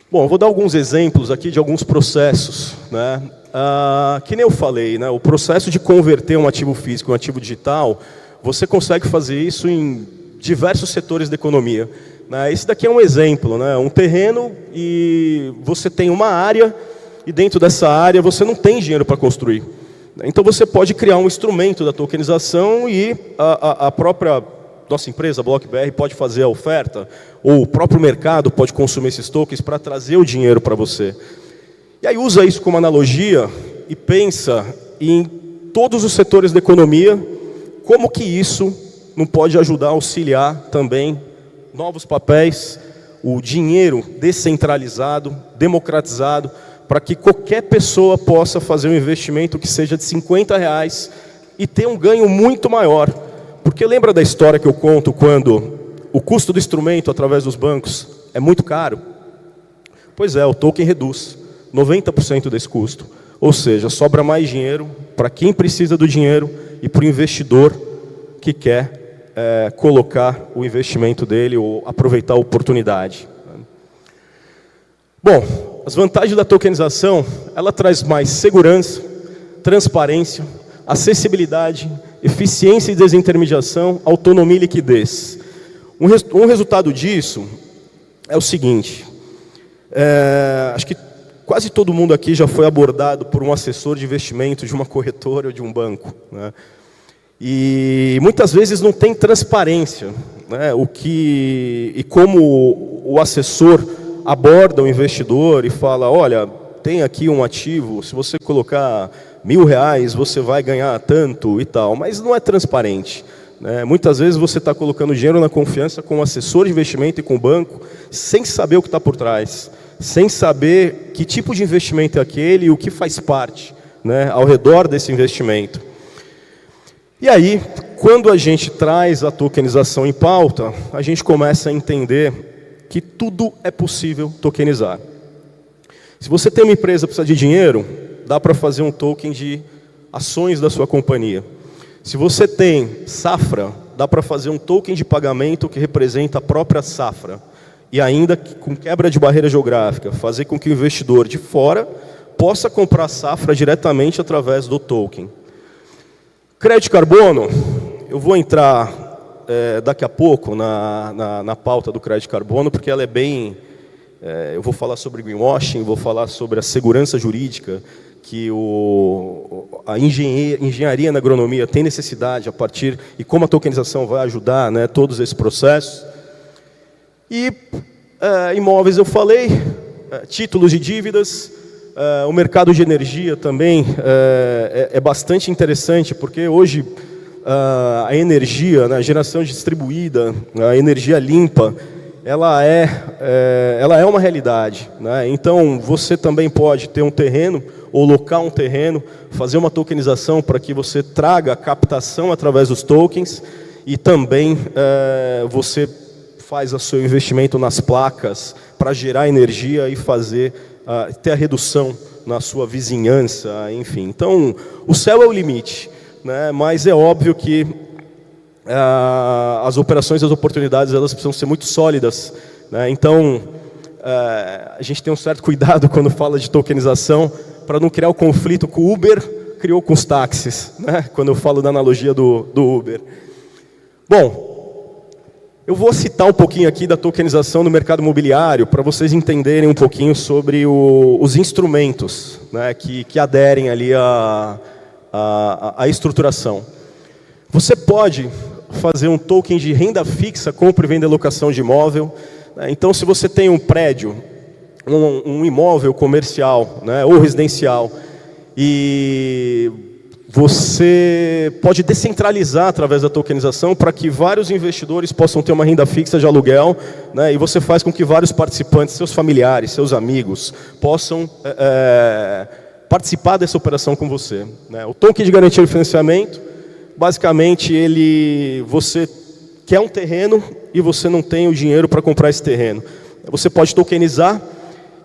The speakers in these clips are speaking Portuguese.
Bom, eu vou dar alguns exemplos aqui de alguns processos, né? Que nem eu falei, né? O processo de converter um ativo físico em um ativo digital, você consegue fazer isso em diversos setores da economia, né? Esse daqui é um exemplo, né? Um terreno e você tem uma área e dentro dessa área você não tem dinheiro para construir. Então você pode criar um instrumento da tokenização e a própria nossa empresa, BlockBR, pode fazer a oferta, ou o próprio mercado pode consumir esses tokens para trazer o dinheiro para você. E aí usa isso como analogia e pensa em todos os setores da economia, como que isso não pode ajudar a auxiliar também novos papéis, o dinheiro descentralizado, democratizado, para que qualquer pessoa possa fazer um investimento que seja de R$50 e ter um ganho muito maior. Porque lembra da história que eu conto quando o custo do instrumento através dos bancos é muito caro? Pois é, o token reduz 90% desse custo. Ou seja, sobra mais dinheiro para quem precisa do dinheiro e para o investidor que quer colocar o investimento dele ou aproveitar a oportunidade. Bom, as vantagens da tokenização, ela traz mais segurança, transparência, acessibilidade, eficiência e desintermediação, autonomia e liquidez. Um resultado disso é o seguinte, acho que quase todo mundo aqui já foi abordado por um assessor de investimento de uma corretora ou de um banco, né? E muitas vezes não tem transparência, né? E como o assessor aborda o investidor e fala, olha, tem aqui um ativo, se você colocar R$1.000, você vai ganhar tanto e tal, mas não é transparente, né? Muitas vezes você está colocando dinheiro na confiança com o assessor de investimento e com o banco, sem saber o que está por trás, sem saber que tipo de investimento é aquele e o que faz parte, né, ao redor desse investimento. E aí, quando a gente traz a tokenização em pauta, a gente começa a entender que tudo é possível tokenizar. Se você tem uma empresa que precisa de dinheiro, dá para fazer um token de ações da sua companhia. Se você tem safra, dá para fazer um token de pagamento que representa a própria safra. E ainda com quebra de barreira geográfica, fazer com que o investidor de fora possa comprar safra diretamente através do token. Crédito carbono, eu vou entrar daqui a pouco na pauta do crédito carbono, porque ela é bem... eu vou falar sobre greenwashing, vou falar sobre a segurança jurídica, que a engenharia na agronomia tem necessidade a partir, e como a tokenização vai ajudar, né, todos esses processos. E imóveis eu falei, títulos de dívidas, o mercado de energia também é bastante interessante, porque hoje a energia, né, a geração distribuída, a energia limpa, ela é uma realidade, né? Então, você também pode ter um terreno, ou locar um terreno, fazer uma tokenização para que você traga a captação através dos tokens, e também você faz o seu investimento nas placas para gerar energia e ter a redução na sua vizinhança, enfim. Então, o céu é o limite, né? Mas é óbvio que as operações e as oportunidades, elas precisam ser muito sólidas, né? Então, a gente tem um certo cuidado quando fala de tokenização, para não criar o conflito que o Uber criou com os táxis, né? Quando eu falo da analogia do Uber. Bom, eu vou citar um pouquinho aqui da tokenização no mercado imobiliário, para vocês entenderem um pouquinho sobre os instrumentos, né, que aderem ali à estruturação. Você pode fazer um token de renda fixa, compra e venda e locação de imóvel, né? Então, se você tem um prédio, um imóvel comercial, né, ou residencial, e você pode descentralizar através da tokenização para que vários investidores possam ter uma renda fixa de aluguel, né, e você faz com que vários participantes, seus familiares, seus amigos, possam participar dessa operação com você, né? O token de garantia de financiamento, basicamente, você quer um terreno e você não tem o dinheiro para comprar esse terreno. Você pode tokenizar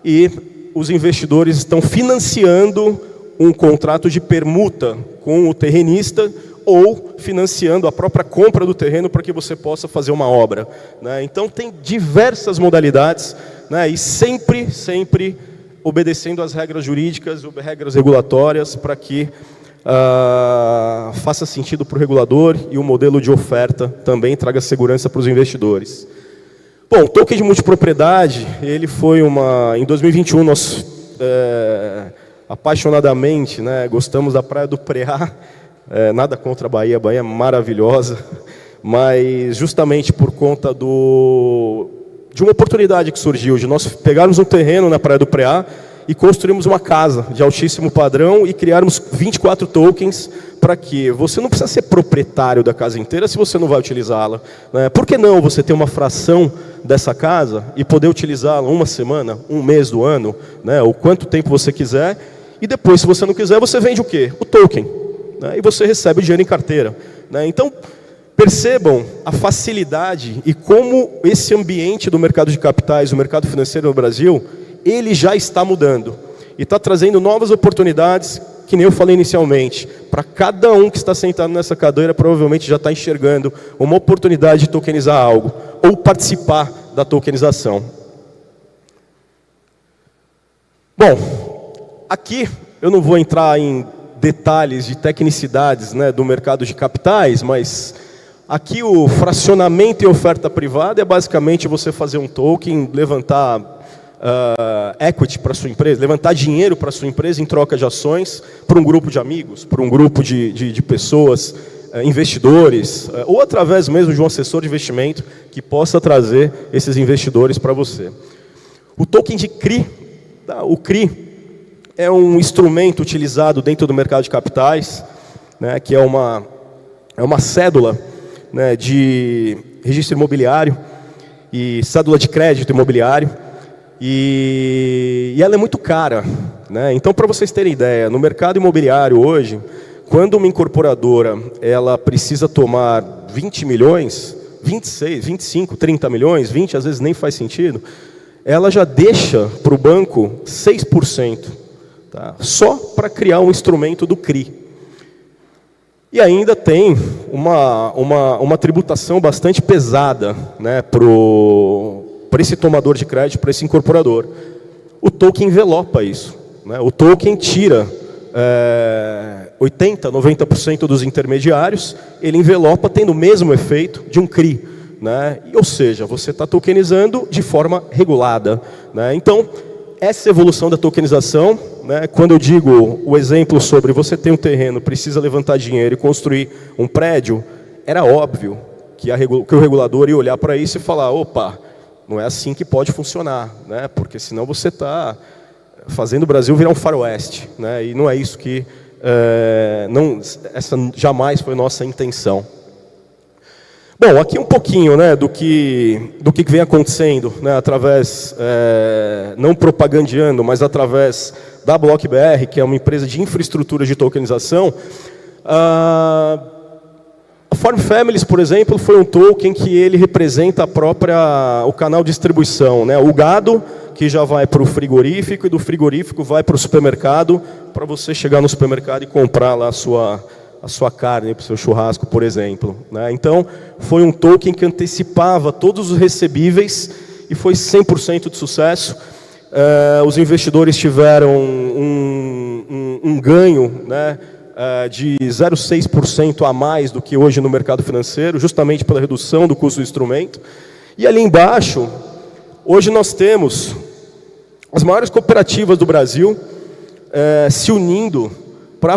e os investidores estão financiando um contrato de permuta com o terrenista ou financiando a própria compra do terreno para que você possa fazer uma obra, né? Então, tem diversas modalidades, né, e sempre obedecendo às regras jurídicas, regras regulatórias, para que faça sentido para o regulador e o modelo de oferta também traga segurança para os investidores. Bom, o token de multipropriedade, ele foi em 2021 nós apaixonadamente, né, gostamos da Praia do Preá, nada contra a Bahia é maravilhosa, mas justamente por conta de uma oportunidade que surgiu, de nós pegarmos um terreno na Praia do Preá e construirmos uma casa de altíssimo padrão e criarmos 24 tokens para que você não precisa ser proprietário da casa inteira se você não vai utilizá-la, né? Por que não você ter uma fração dessa casa e poder utilizá-la uma semana, um mês do ano, né? Ou quanto tempo você quiser, e depois, se você não quiser, você vende o quê? O token, né? E você recebe o dinheiro em carteira, né? Então, percebam a facilidade e como esse ambiente do mercado de capitais, o mercado financeiro no Brasil, ele já está mudando. E está trazendo novas oportunidades, que nem eu falei inicialmente. Para cada um que está sentado nessa cadeira, provavelmente já está enxergando uma oportunidade de tokenizar algo, ou participar da tokenização. Bom, aqui eu não vou entrar em detalhes de tecnicidades, né, do mercado de capitais, mas aqui o fracionamento e oferta privada é basicamente você fazer um token, levantar equity para sua empresa, levantar dinheiro para sua empresa em troca de ações para um grupo de amigos, para um grupo de pessoas, investidores, ou através mesmo de um assessor de investimento que possa trazer esses investidores para você. O token de CRI, tá? O CRI é um instrumento utilizado dentro do mercado de capitais, né, que é uma cédula, né, de registro imobiliário e cédula de crédito imobiliário, e ela é muito cara, né? Então, para vocês terem ideia, no mercado imobiliário hoje, quando uma incorporadora ela precisa tomar 20 milhões, 26, 25, 30 milhões, 20 às vezes nem faz sentido, ela já deixa para o banco 6%, tá? Só para criar um instrumento do CRI. E ainda tem uma tributação bastante pesada, né, para esse tomador de crédito, para esse incorporador. O token envelopa isso, né? O token tira 80%, 90% dos intermediários, ele envelopa tendo o mesmo efeito de um CRI, né? Ou seja, você está tokenizando de forma regulada, né? Então, essa evolução da tokenização, né, quando eu digo o exemplo sobre você ter um terreno, precisa levantar dinheiro e construir um prédio, era óbvio que o regulador ia olhar para isso e falar, opa, não é assim que pode funcionar, né? Porque senão você está fazendo o Brasil virar um faroeste, né? E não é isso que... essa jamais foi nossa intenção. Bom, aqui um pouquinho, né, do que vem acontecendo, né, através, não propagandeando, mas através da BlockBR, que é uma empresa de infraestrutura de tokenização. A Form Families, por exemplo, foi um token que ele representa o canal de distribuição, né, o gado que já vai para o frigorífico e do frigorífico vai para o supermercado, para você chegar no supermercado e comprar lá a sua carne para o seu churrasco, por exemplo, né? Então, foi um token que antecipava todos os recebíveis e foi 100% de sucesso. Os investidores tiveram um ganho, né, de 0,6% a mais do que hoje no mercado financeiro, justamente pela redução do custo do instrumento. E ali embaixo, hoje nós temos as maiores cooperativas do Brasil se unindo para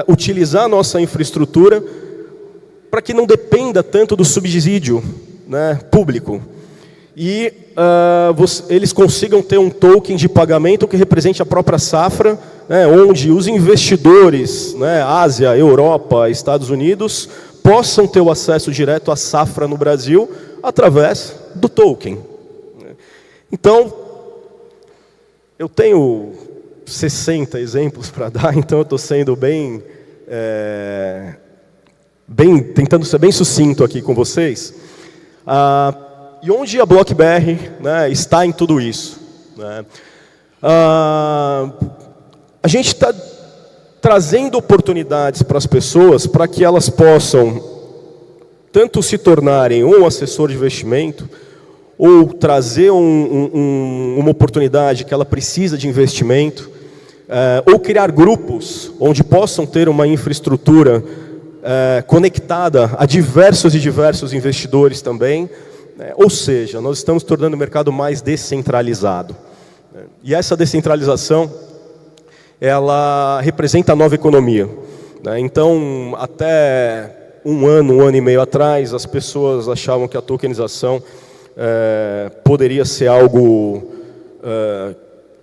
utilizar a nossa infraestrutura para que não dependa tanto do subsídio, né, público. E eles consigam ter um token de pagamento que represente a própria safra, né, onde os investidores, né, Ásia, Europa, Estados Unidos, possam ter o acesso direto à safra no Brasil através do token. Então, eu tenho 60 exemplos para dar, então eu estou sendo tentando ser bem sucinto aqui com vocês. E onde a BlockBR, né, está em tudo isso, né? A gente está trazendo oportunidades para as pessoas para que elas possam tanto se tornarem um assessor de investimento ou trazer uma oportunidade que ela precisa de investimento, ou criar grupos onde possam ter uma infraestrutura conectada a diversos e diversos investidores também. Ou seja, nós estamos tornando o mercado mais descentralizado. E essa descentralização, ela representa a nova economia. Então, até um ano e meio atrás, as pessoas achavam que a tokenização poderia ser algo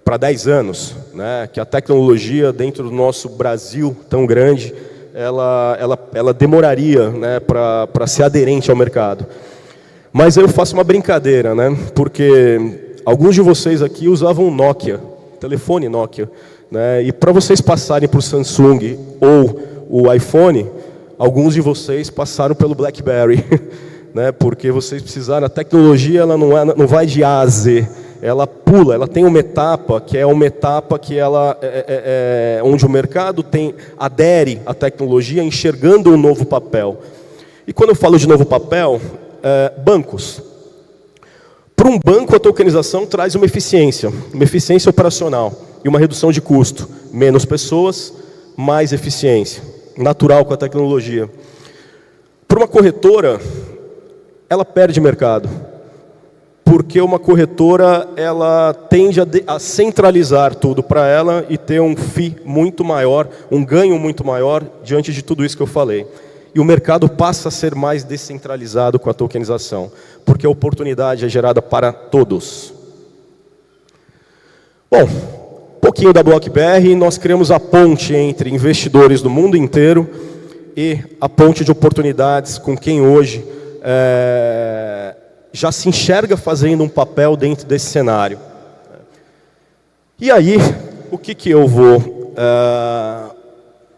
para 10 anos, né? Que a tecnologia dentro do nosso Brasil tão grande, ela demoraria, né, para ser aderente ao mercado. Mas eu faço uma brincadeira, né? Porque alguns de vocês aqui usavam Nokia, telefone Nokia, né? E para vocês passarem para o Samsung ou o iPhone, alguns de vocês passaram pelo BlackBerry, né? Porque vocês precisaram, a tecnologia ela não vai de A a Z, ela pula, ela tem uma etapa que é uma etapa que ela onde o mercado adere à tecnologia enxergando um novo papel. E quando eu falo de novo papel, bancos. Para um banco, a tokenização traz uma eficiência operacional e uma redução de custo. Menos pessoas, mais eficiência. Natural com a tecnologia. Para uma corretora, ela perde mercado. Porque uma corretora, ela tende a centralizar tudo para ela e ter um FII muito maior, um ganho muito maior diante de tudo isso que eu falei. E o mercado passa a ser mais descentralizado com a tokenização, porque a oportunidade é gerada para todos. Bom, um pouquinho da BlockBR, nós criamos a ponte entre investidores do mundo inteiro e a ponte de oportunidades com quem hoje já se enxerga fazendo um papel dentro desse cenário. E aí, o que eu vou...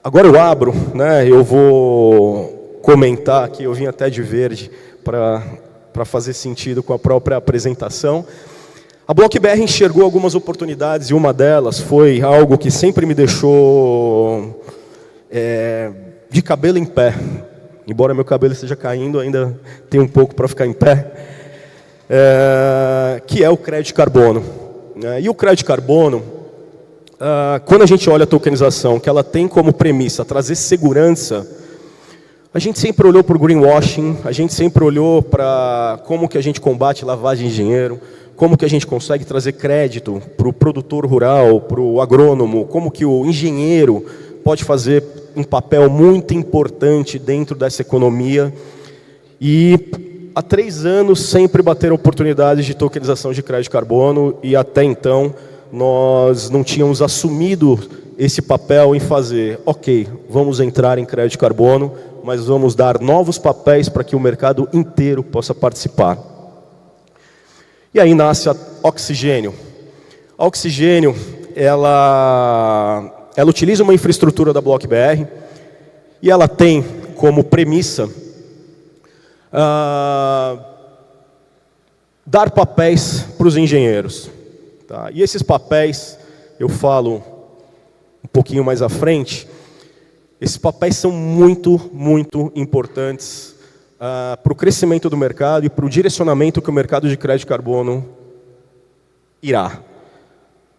agora eu abro, né, eu vou comentar aqui, eu vim até de verde para fazer sentido com a própria apresentação. A BlockBR enxergou algumas oportunidades e uma delas foi algo que sempre me deixou de cabelo em pé. Embora meu cabelo esteja caindo, ainda tem um pouco para ficar em pé. Que é o crédito carbono. E o crédito carbono, quando a gente olha a tokenização, que ela tem como premissa trazer segurança, a gente sempre olhou para o greenwashing, a gente sempre olhou para como que a gente combate lavagem de dinheiro, como que a gente consegue trazer crédito para o produtor rural, para o agrônomo, como que o engenheiro pode fazer um papel muito importante dentro dessa economia. E há 3 anos sempre bateram oportunidades de tokenização de crédito carbono e até então nós não tínhamos assumido esse papel em fazer, ok, vamos entrar em crédito carbono, mas vamos dar novos papéis para que o mercado inteiro possa participar. E aí nasce a Oxigênio. A Oxigênio, ela utiliza uma infraestrutura da BlockBR e ela tem como premissa dar papéis para os engenheiros. Tá? E esses papéis, eu falo um pouquinho mais à frente, esses papéis são muito, muito importantes para o crescimento do mercado e para o direcionamento que o mercado de crédito carbono irá.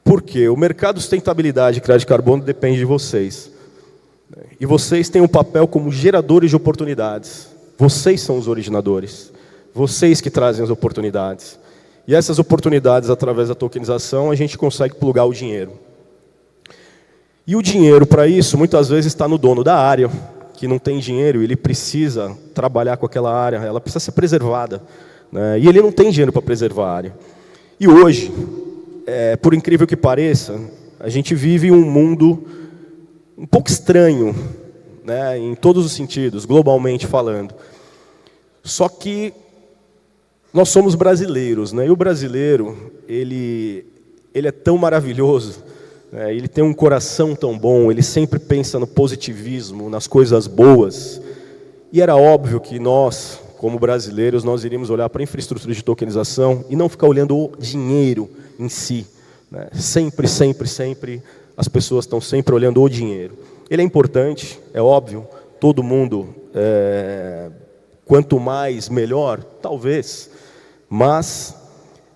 Por quê? O mercado de sustentabilidade de crédito carbono depende de vocês. E vocês têm um papel como geradores de oportunidades. Vocês são os originadores. Vocês que trazem as oportunidades. E essas oportunidades, através da tokenização, a gente consegue plugar o dinheiro. E o dinheiro, para isso, muitas vezes está no dono da área, que não tem dinheiro, ele precisa trabalhar com aquela área, ela precisa ser preservada, né? E ele não tem dinheiro para preservar a área. E hoje, por incrível que pareça, a gente vive um mundo um pouco estranho, né, em todos os sentidos, globalmente falando. Só que nós somos brasileiros, né? E o brasileiro, ele é tão maravilhoso, né? Ele tem um coração tão bom, ele sempre pensa no positivismo, nas coisas boas. E era óbvio que nós, como brasileiros, nós iríamos olhar para a infraestrutura de tokenização e não ficar olhando o dinheiro em si, né? Sempre, sempre, sempre, as pessoas estão sempre olhando o dinheiro. Ele é importante, é óbvio, todo mundo, quanto mais, melhor, talvez, mas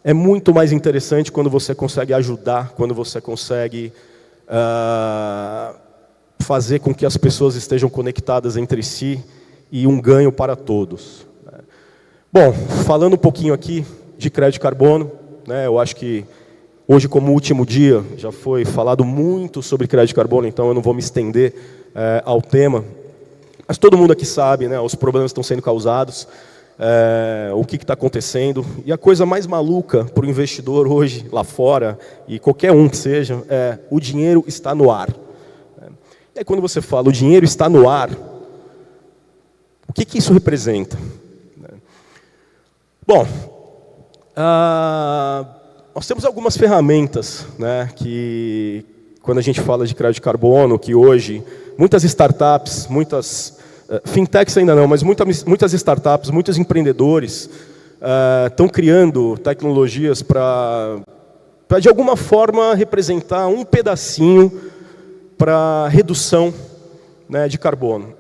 é muito mais interessante quando você consegue ajudar, quando você consegue fazer com que as pessoas estejam conectadas entre si e um ganho para todos. Bom, falando um pouquinho aqui de crédito de carbono, né, eu acho que hoje, como último dia, já foi falado muito sobre crédito de carbono, então eu não vou me estender ao tema. Mas todo mundo aqui sabe, né, os problemas estão sendo causados, o que está acontecendo. E a coisa mais maluca para o investidor hoje, lá fora, e qualquer um que seja, o dinheiro está no ar. E aí quando você fala o dinheiro está no ar, o que isso representa? Bom, nós temos algumas ferramentas, né, que, quando a gente fala de crédito de carbono, que hoje muitas startups, muitas fintechs ainda não, mas muitas startups, muitos empreendedores estão criando tecnologias para, de alguma forma, representar um pedacinho para redução, né, de carbono.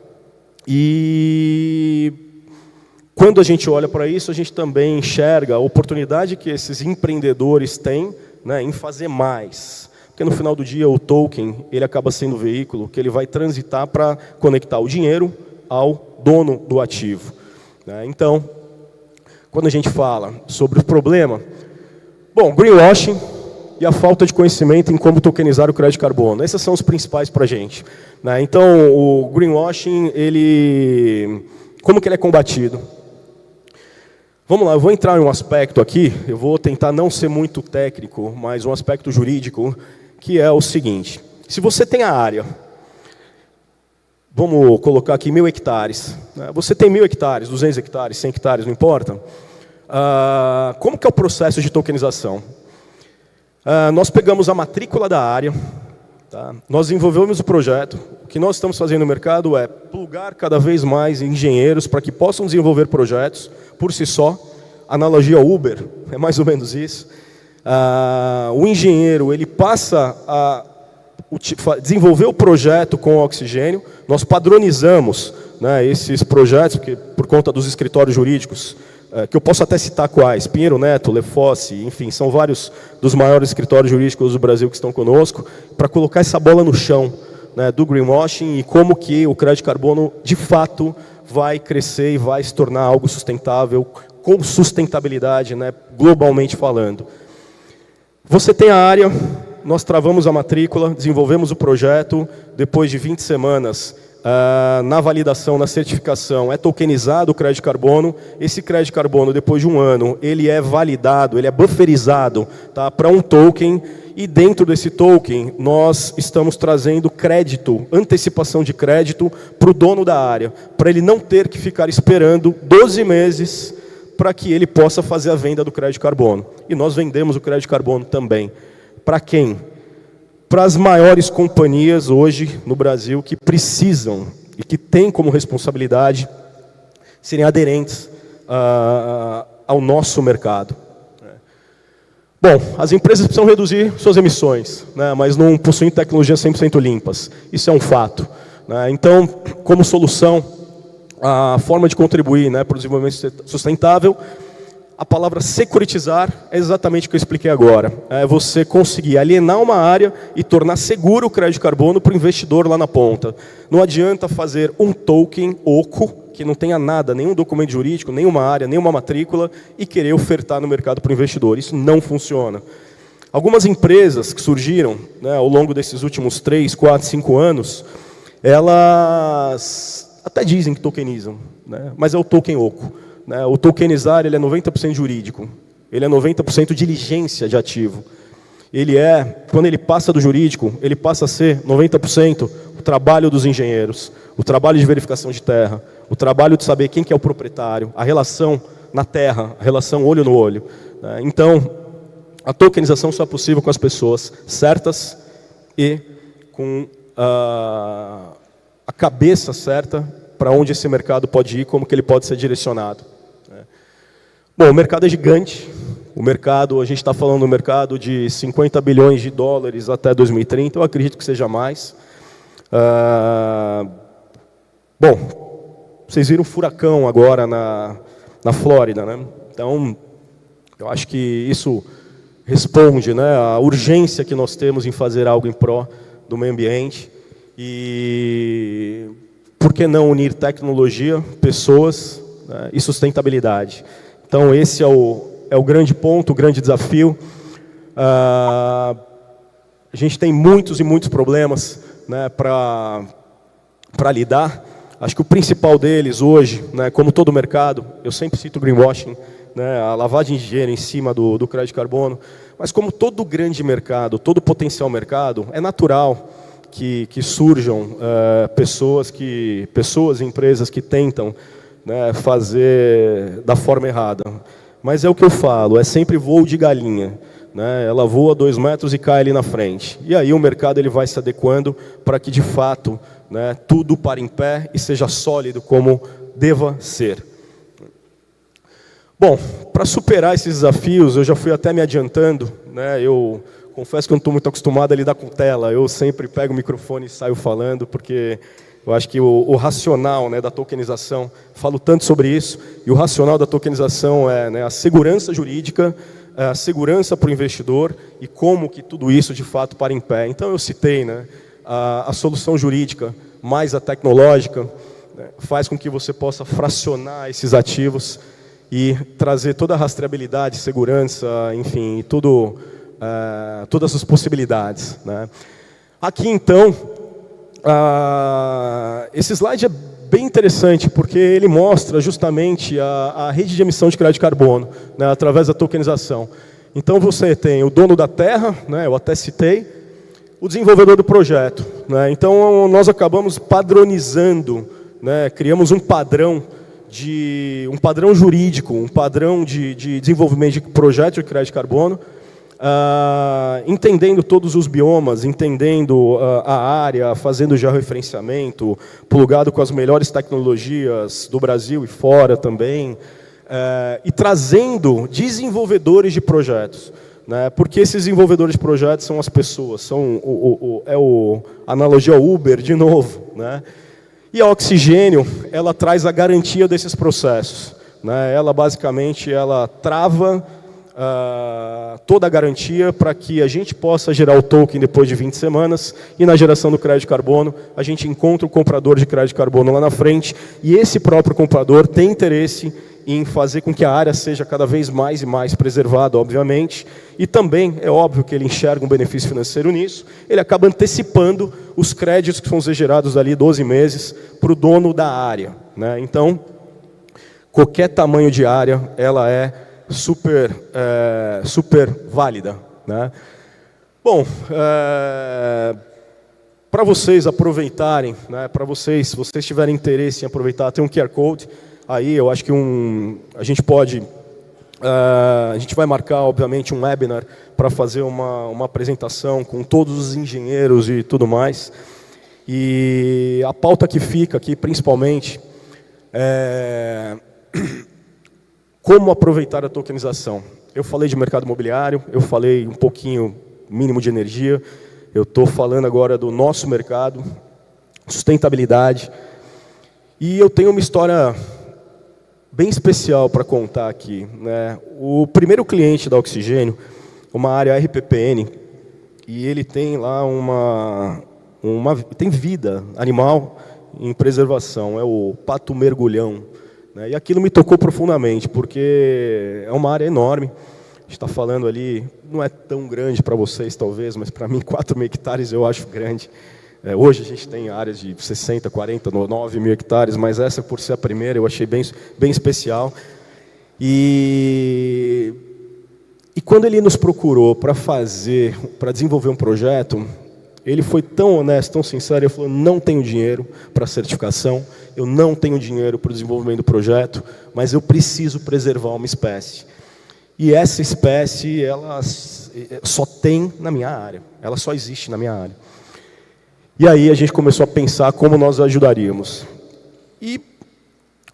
E quando a gente olha para isso, a gente também enxerga a oportunidade que esses empreendedores têm, né, em fazer mais. Porque no final do dia o token ele acaba sendo o veículo que ele vai transitar para conectar o dinheiro ao dono do ativo. Né? Então, quando a gente fala sobre o problema, bom, greenwashing e a falta de conhecimento em como tokenizar o crédito de carbono. Esses são os principais para a gente. Né? Então, o greenwashing, como que ele é combatido? Vamos lá, eu vou entrar em um aspecto aqui, eu vou tentar não ser muito técnico, mas um aspecto jurídico, que é o seguinte. Se você tem a área, vamos colocar aqui 1.000 hectares, né? Você tem 1.000 hectares, 200 hectares, 100 hectares, não importa. Como que é o processo de tokenização? Nós pegamos a matrícula da área, tá? Nós desenvolvemos o projeto. O que nós estamos fazendo no mercado é plugar cada vez mais engenheiros para que possam desenvolver projetos por si só. Analogia ao Uber, é mais ou menos isso. O engenheiro ele passa a desenvolver o projeto com oxigênio. Nós padronizamos, né, esses projetos, porque, por conta dos escritórios jurídicos, que eu posso até citar quais, Pinheiro Neto, Lefosse, enfim, são vários dos maiores escritórios jurídicos do Brasil que estão conosco, para colocar essa bola no chão, né, do greenwashing e como que o crédito de carbono, de fato, vai crescer e vai se tornar algo sustentável, com sustentabilidade, né, globalmente falando. Você tem a área, nós travamos a matrícula, desenvolvemos o projeto, depois de 20 semanas, na validação, na certificação, é tokenizado o crédito de carbono. Esse crédito de carbono, depois de um ano, ele é validado, ele é bufferizado, tá, para um token, e dentro desse token, nós estamos trazendo crédito, antecipação de crédito, para o dono da área, para ele não ter que ficar esperando 12 meses para que ele possa fazer a venda do crédito de carbono. E nós vendemos o crédito de carbono também. Para quem? Para as maiores companhias hoje no Brasil que precisam e que têm como responsabilidade serem aderentes ao nosso mercado. Bom, as empresas precisam reduzir suas emissões, né, mas não possuem tecnologias 100% limpas. Isso é um fato. Né? Então, como solução, a forma de contribuir, né, para o desenvolvimento sustentável, a palavra securitizar é exatamente o que eu expliquei agora. É você conseguir alienar uma área e tornar seguro o crédito de carbono para o investidor lá na ponta. Não adianta fazer um token oco, que não tenha nada, nenhum documento jurídico, nenhuma área, nenhuma matrícula, e querer ofertar no mercado para o investidor. Isso não funciona. Algumas empresas que surgiram, né, ao longo desses últimos 3, 4, 5 anos, elas até dizem que tokenizam, né, mas é o token oco. O tokenizar ele é 90% jurídico, ele é 90% diligência de ativo. Quando ele passa do jurídico, ele passa a ser 90% o trabalho dos engenheiros, o trabalho de verificação de terra, o trabalho de saber quem que é o proprietário, a relação na terra, a relação olho no olho. Então, a tokenização só é possível com as pessoas certas e com a cabeça certa para onde esse mercado pode ir, como que ele pode ser direcionado. Bom, o mercado é gigante. O mercado, a gente está falando do mercado de 50 bilhões de dólares até 2030. Eu acredito que seja mais. Bom, vocês viram o furacão agora na Flórida, né? Então, Eu acho que isso responde, né, à urgência que nós temos em fazer algo em pró do meio ambiente. E por que não unir tecnologia, pessoas, né, e sustentabilidade? Então esse é o grande ponto, o grande desafio. A gente tem muitos e muitos problemas, né, para lidar. Acho que o principal deles hoje, né, como todo mercado, eu sempre cito o greenwashing, né, a lavagem de dinheiro em cima do crédito de carbono, mas como todo grande mercado, todo potencial mercado, é natural que surjam pessoas e empresas que tentam, né, fazer da forma errada. Mas é o que eu falo, é sempre voo de galinha, né? Ela voa 2 metros e cai ali na frente. E aí o mercado ele vai se adequando para que, de fato, né, tudo pare em pé e seja sólido como deva ser. Bom, para superar esses desafios, eu já fui até me adiantando, né? Eu confesso que eu não estou muito acostumado a lidar com tela. Eu sempre pego o microfone e saio falando, porque eu acho que o racional, né, da tokenização, falo tanto sobre isso, e o racional da tokenização é, né, a segurança jurídica, a segurança para o investidor e como que tudo isso, de fato, para em pé. Então, eu citei, né, a solução jurídica mais a tecnológica, né, faz com que você possa fracionar esses ativos e trazer toda a rastreabilidade, segurança, enfim, todas as possibilidades, né. Aqui, então, esse slide é bem interessante, porque ele mostra justamente a rede de emissão de crédito de carbono, né, através da tokenização. Então você tem o dono da terra, né, eu até citei, o desenvolvedor do projeto, né. Então nós acabamos padronizando, né, criamos um padrão jurídico, um padrão de desenvolvimento de projeto de crédito de carbono, entendendo todos os biomas, entendendo a área, fazendo georreferenciamento, plugado com as melhores tecnologias do Brasil e fora também, e trazendo desenvolvedores de projetos, né, porque esses desenvolvedores de projetos são as pessoas, são a analogia ao Uber, de novo, né. E a Oxigênio, ela traz a garantia desses processos, né. Ela basicamente trava toda a garantia para que a gente possa gerar o token depois de 20 semanas e na geração do crédito de carbono a gente encontra o comprador de crédito de carbono lá na frente e esse próprio comprador tem interesse em fazer com que a área seja cada vez mais e mais preservada, obviamente, e também é óbvio que ele enxerga um benefício financeiro nisso, ele acaba antecipando os créditos que vão ser gerados ali 12 meses para o dono da área, né? Então, qualquer tamanho de área, ela é super válida, né? Bom, para vocês aproveitarem, né, se vocês tiverem interesse em aproveitar, tem um QR Code, aí eu acho que a gente pode, a gente vai marcar, obviamente, um webinar para fazer uma apresentação com todos os engenheiros e tudo mais, e a pauta que fica aqui, principalmente, como aproveitar a tokenização. Eu falei de mercado imobiliário, eu falei um pouquinho mínimo de energia, eu estou falando agora do nosso mercado, sustentabilidade, e eu tenho uma história bem especial para contar aqui, né? O primeiro cliente da Oxigênio, uma área RPPN, e ele tem lá tem vida animal em preservação, é o pato mergulhão, né? E aquilo me tocou profundamente, porque é uma área enorme, a gente está falando ali, não é tão grande para vocês talvez, mas para mim 4.000 hectares eu acho grande. Hoje a gente tem áreas de 60, 40, 9.000 hectares, mas essa, por ser a primeira, eu achei bem especial. E quando ele nos procurou para desenvolver um projeto, ele foi tão honesto, tão sincero, ele falou, não tenho dinheiro para a certificação, eu não tenho dinheiro para o desenvolvimento do projeto, mas eu preciso preservar uma espécie. E essa espécie, ela só tem na minha área, ela só existe na minha área. E aí a gente começou a pensar como nós ajudaríamos. E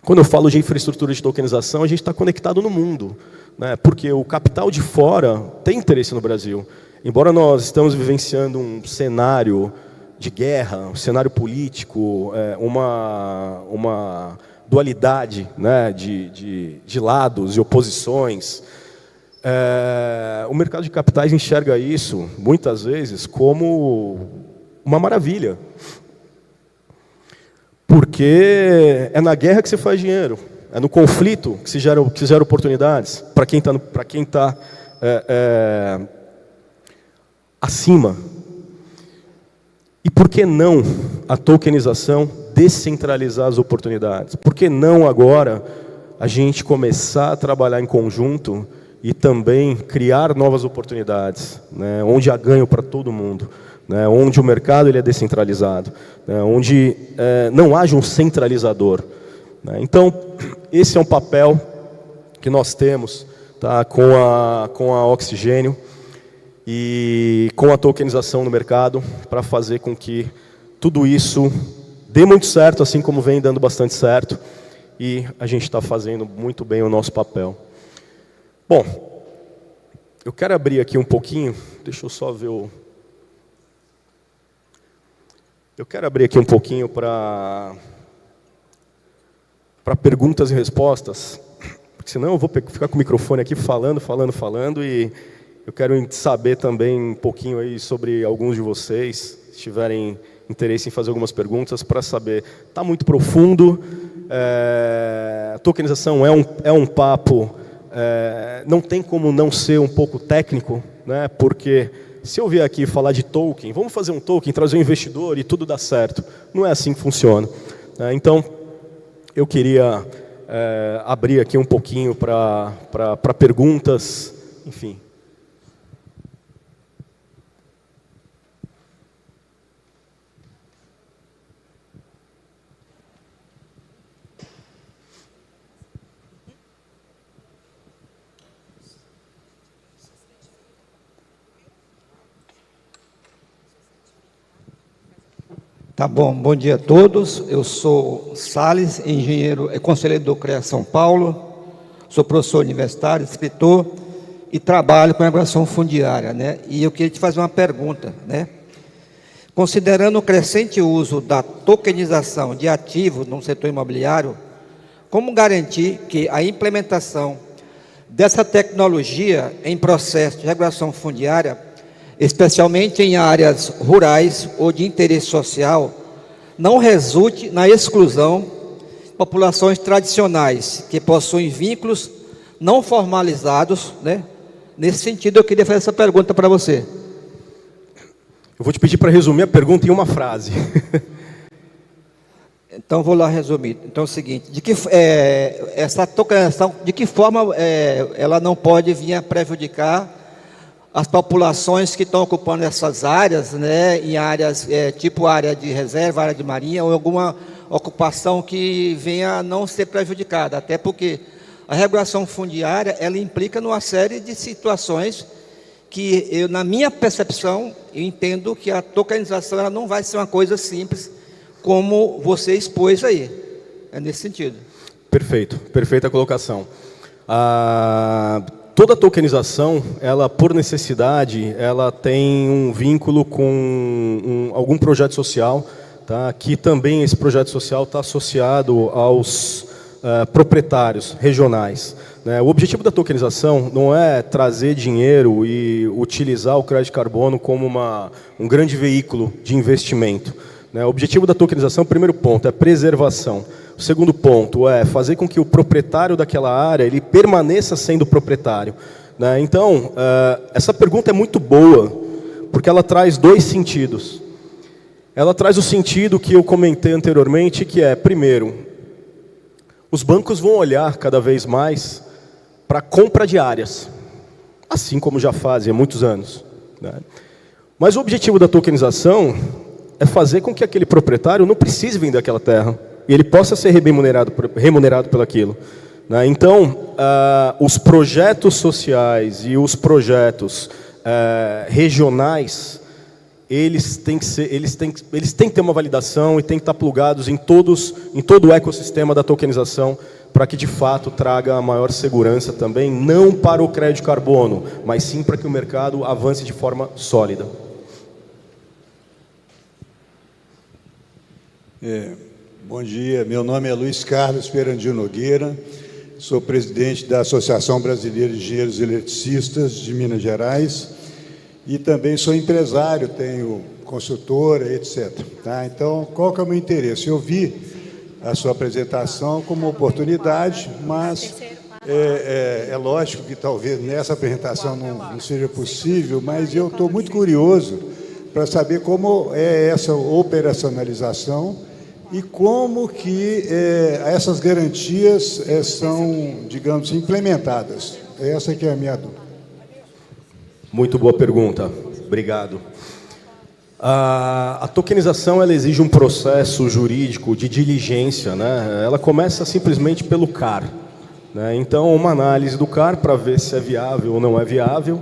quando eu falo de infraestrutura de tokenização, a gente está conectado no mundo, né? Porque o capital de fora tem interesse no Brasil. Embora nós estamos vivenciando um cenário de guerra, um cenário político, uma dualidade, né, de lados e oposições, O mercado de capitais enxerga isso, muitas vezes, como uma maravilha. Porque é na guerra que se faz dinheiro, é no conflito que se gera oportunidades, para quem está acima. E por que não a tokenização descentralizar as oportunidades? Por que não agora a gente começar a trabalhar em conjunto e também criar novas oportunidades, né, onde há ganho para todo mundo, né, onde o mercado ele é descentralizado, né, onde não haja um centralizador, né? Então, esse é um papel que nós temos, tá, com a Oxigênio e com a tokenização no mercado, para fazer com que tudo isso dê muito certo, assim como vem dando bastante certo, e a gente está fazendo muito bem o nosso papel. Bom, eu quero abrir aqui um pouquinho, deixa eu só ver o... Eu quero abrir aqui um pouquinho para perguntas e respostas, porque senão eu vou ficar com o microfone aqui falando, e eu quero saber também um pouquinho aí sobre alguns de vocês, se tiverem interesse em fazer algumas perguntas, para saber. Está muito profundo, a tokenização é um papo, não tem como não ser um pouco técnico, né? Porque se eu vier aqui falar de token, vamos fazer um token, trazer um investidor e tudo dá certo. Não é assim que funciona. Então, eu queria abrir aqui um pouquinho para perguntas, enfim. Tá bom, bom dia a todos. Eu sou Salles, engenheiro e conselheiro do CREA São Paulo, sou professor universitário, escritor e trabalho com regulação fundiária, né? E eu queria te fazer uma pergunta, né? Considerando o crescente uso da tokenização de ativos no setor imobiliário, como garantir que a implementação dessa tecnologia em processo de regulação fundiária, especialmente em áreas rurais ou de interesse social, não resulte na exclusão de populações tradicionais que possuem vínculos não formalizados, né? Nesse sentido, eu queria fazer essa pergunta para você. Eu vou te pedir para resumir a pergunta em uma frase. Então, vou lá resumir. Então, é o seguinte, essa tokenização, de que forma ela não pode vir a prejudicar as populações que estão ocupando essas áreas, né, em áreas tipo área de reserva, área de marinha, ou alguma ocupação que venha a não ser prejudicada, até porque a regulação fundiária, ela implica numa série de situações que, na minha percepção, eu entendo que a tokenização ela não vai ser uma coisa simples, como você expôs aí. É nesse sentido. Perfeito, perfeita colocação. Toda tokenização, ela por necessidade, ela tem um vínculo com algum projeto social, tá? Que também esse projeto social está associado aos proprietários regionais, né? O objetivo da tokenização não é trazer dinheiro e utilizar o crédito de carbono como um grande veículo de investimento, né? O objetivo da tokenização, primeiro ponto, é preservação. O segundo ponto é fazer com que o proprietário daquela área ele permaneça sendo proprietário, né? Então, essa pergunta é muito boa, porque ela traz dois sentidos. Ela traz o sentido que eu comentei anteriormente, que é, primeiro, os bancos vão olhar cada vez mais para a compra de áreas, assim como já fazem há muitos anos, né? Mas o objetivo da tokenização é fazer com que aquele proprietário não precise vender aquela terra, e ele possa ser remunerado pelaquilo, né? Então, os projetos sociais e os projetos regionais, eles têm que ter uma validação e têm que estar plugados em todo o ecossistema da tokenização, para que de fato traga a maior segurança também, não para o crédito de carbono, mas sim para que o mercado avance de forma sólida. Bom dia, meu nome é Luiz Carlos Perandinho Nogueira, sou presidente da Associação Brasileira de Engenheiros Eletricistas de Minas Gerais e também sou empresário, tenho consultora, etc. Tá? Então, qual que é o meu interesse? Eu vi a sua apresentação como uma oportunidade, mas é lógico que talvez nessa apresentação não seja possível, mas eu estou muito curioso para saber como é essa operacionalização e como que essas garantias são, digamos, implementadas. Essa que é a minha dúvida. Muito boa pergunta. Obrigado. A tokenização ela exige um processo jurídico de diligência, né? Ela começa simplesmente pelo CAR, né? Então, uma análise do CAR para ver se é viável ou não é viável.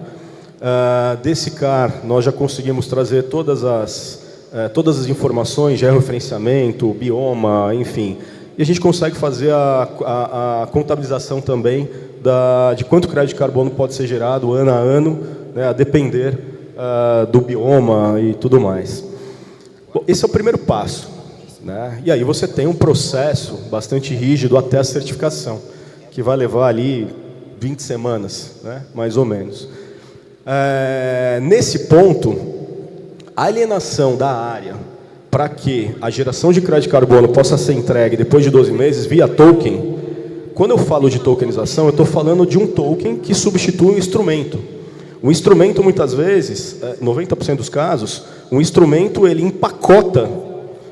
Desse CAR, nós já conseguimos trazer todas as informações, georreferenciamento, bioma, enfim. E a gente consegue fazer a contabilização também de quanto crédito de carbono pode ser gerado ano a ano, né, a depender do bioma e tudo mais. Bom, esse é o primeiro passo, né? E aí você tem um processo bastante rígido até a certificação, que vai levar ali 20 semanas, né, mais ou menos. Nesse ponto, a alienação da área para que a geração de crédito de carbono possa ser entregue depois de 12 meses via token, quando eu falo de tokenização, eu estou falando de um token que substitui um instrumento. O instrumento, muitas vezes, 90% dos casos, o instrumento ele empacota,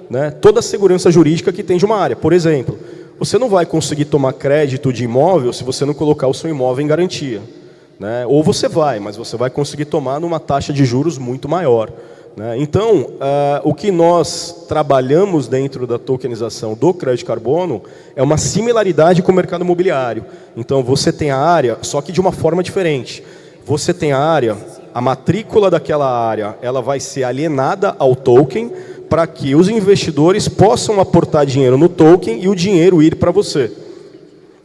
né, toda a segurança jurídica que tem de uma área. Por exemplo, você não vai conseguir tomar crédito de imóvel se você não colocar o seu imóvel em garantia, né? Ou você vai, mas você vai conseguir tomar numa taxa de juros muito maior, né? Então, o que nós trabalhamos dentro da tokenização do crédito de carbono é uma similaridade com o mercado imobiliário. Então, você tem a área, só que de uma forma diferente. Você tem a área, a matrícula daquela área, ela vai ser alienada ao token para que os investidores possam aportar dinheiro no token e o dinheiro ir para você.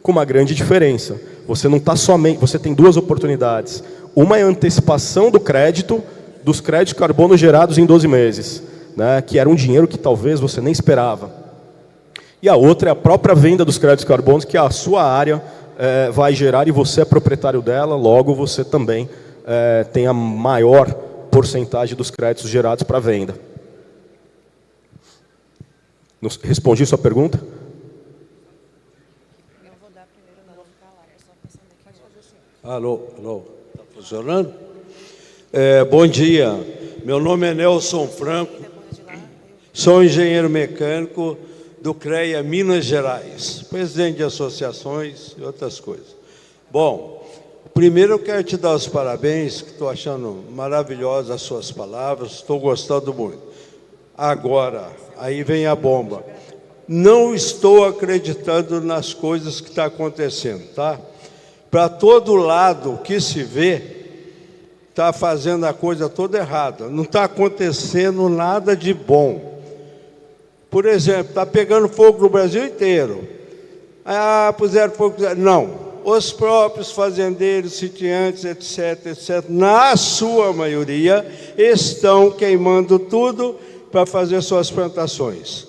Com uma grande diferença. Você não está somente, você tem duas oportunidades. Uma é a antecipação do crédito, dos créditos de carbono gerados em 12 meses, né, que era um dinheiro que talvez você nem esperava. E a outra é a própria venda dos créditos de carbono, que a sua área vai gerar e você é proprietário dela, logo você também tem a maior porcentagem dos créditos gerados para venda. Respondi sua pergunta? Alô, está funcionando? Bom dia, meu nome é Nelson Franco, sou engenheiro mecânico do CREA Minas Gerais, presidente de associações e outras coisas. Bom, primeiro eu quero te dar os parabéns, que estou achando maravilhosas as suas palavras, estou gostando muito. Agora, aí vem a bomba. Não estou acreditando nas coisas que estão acontecendo, tá? Para todo lado que se vê, está fazendo a coisa toda errada. Não está acontecendo nada de bom. Por exemplo, está pegando fogo no Brasil inteiro. Puseram fogo... Não. Os próprios fazendeiros, sitiantes, etc., na sua maioria, estão queimando tudo para fazer suas plantações.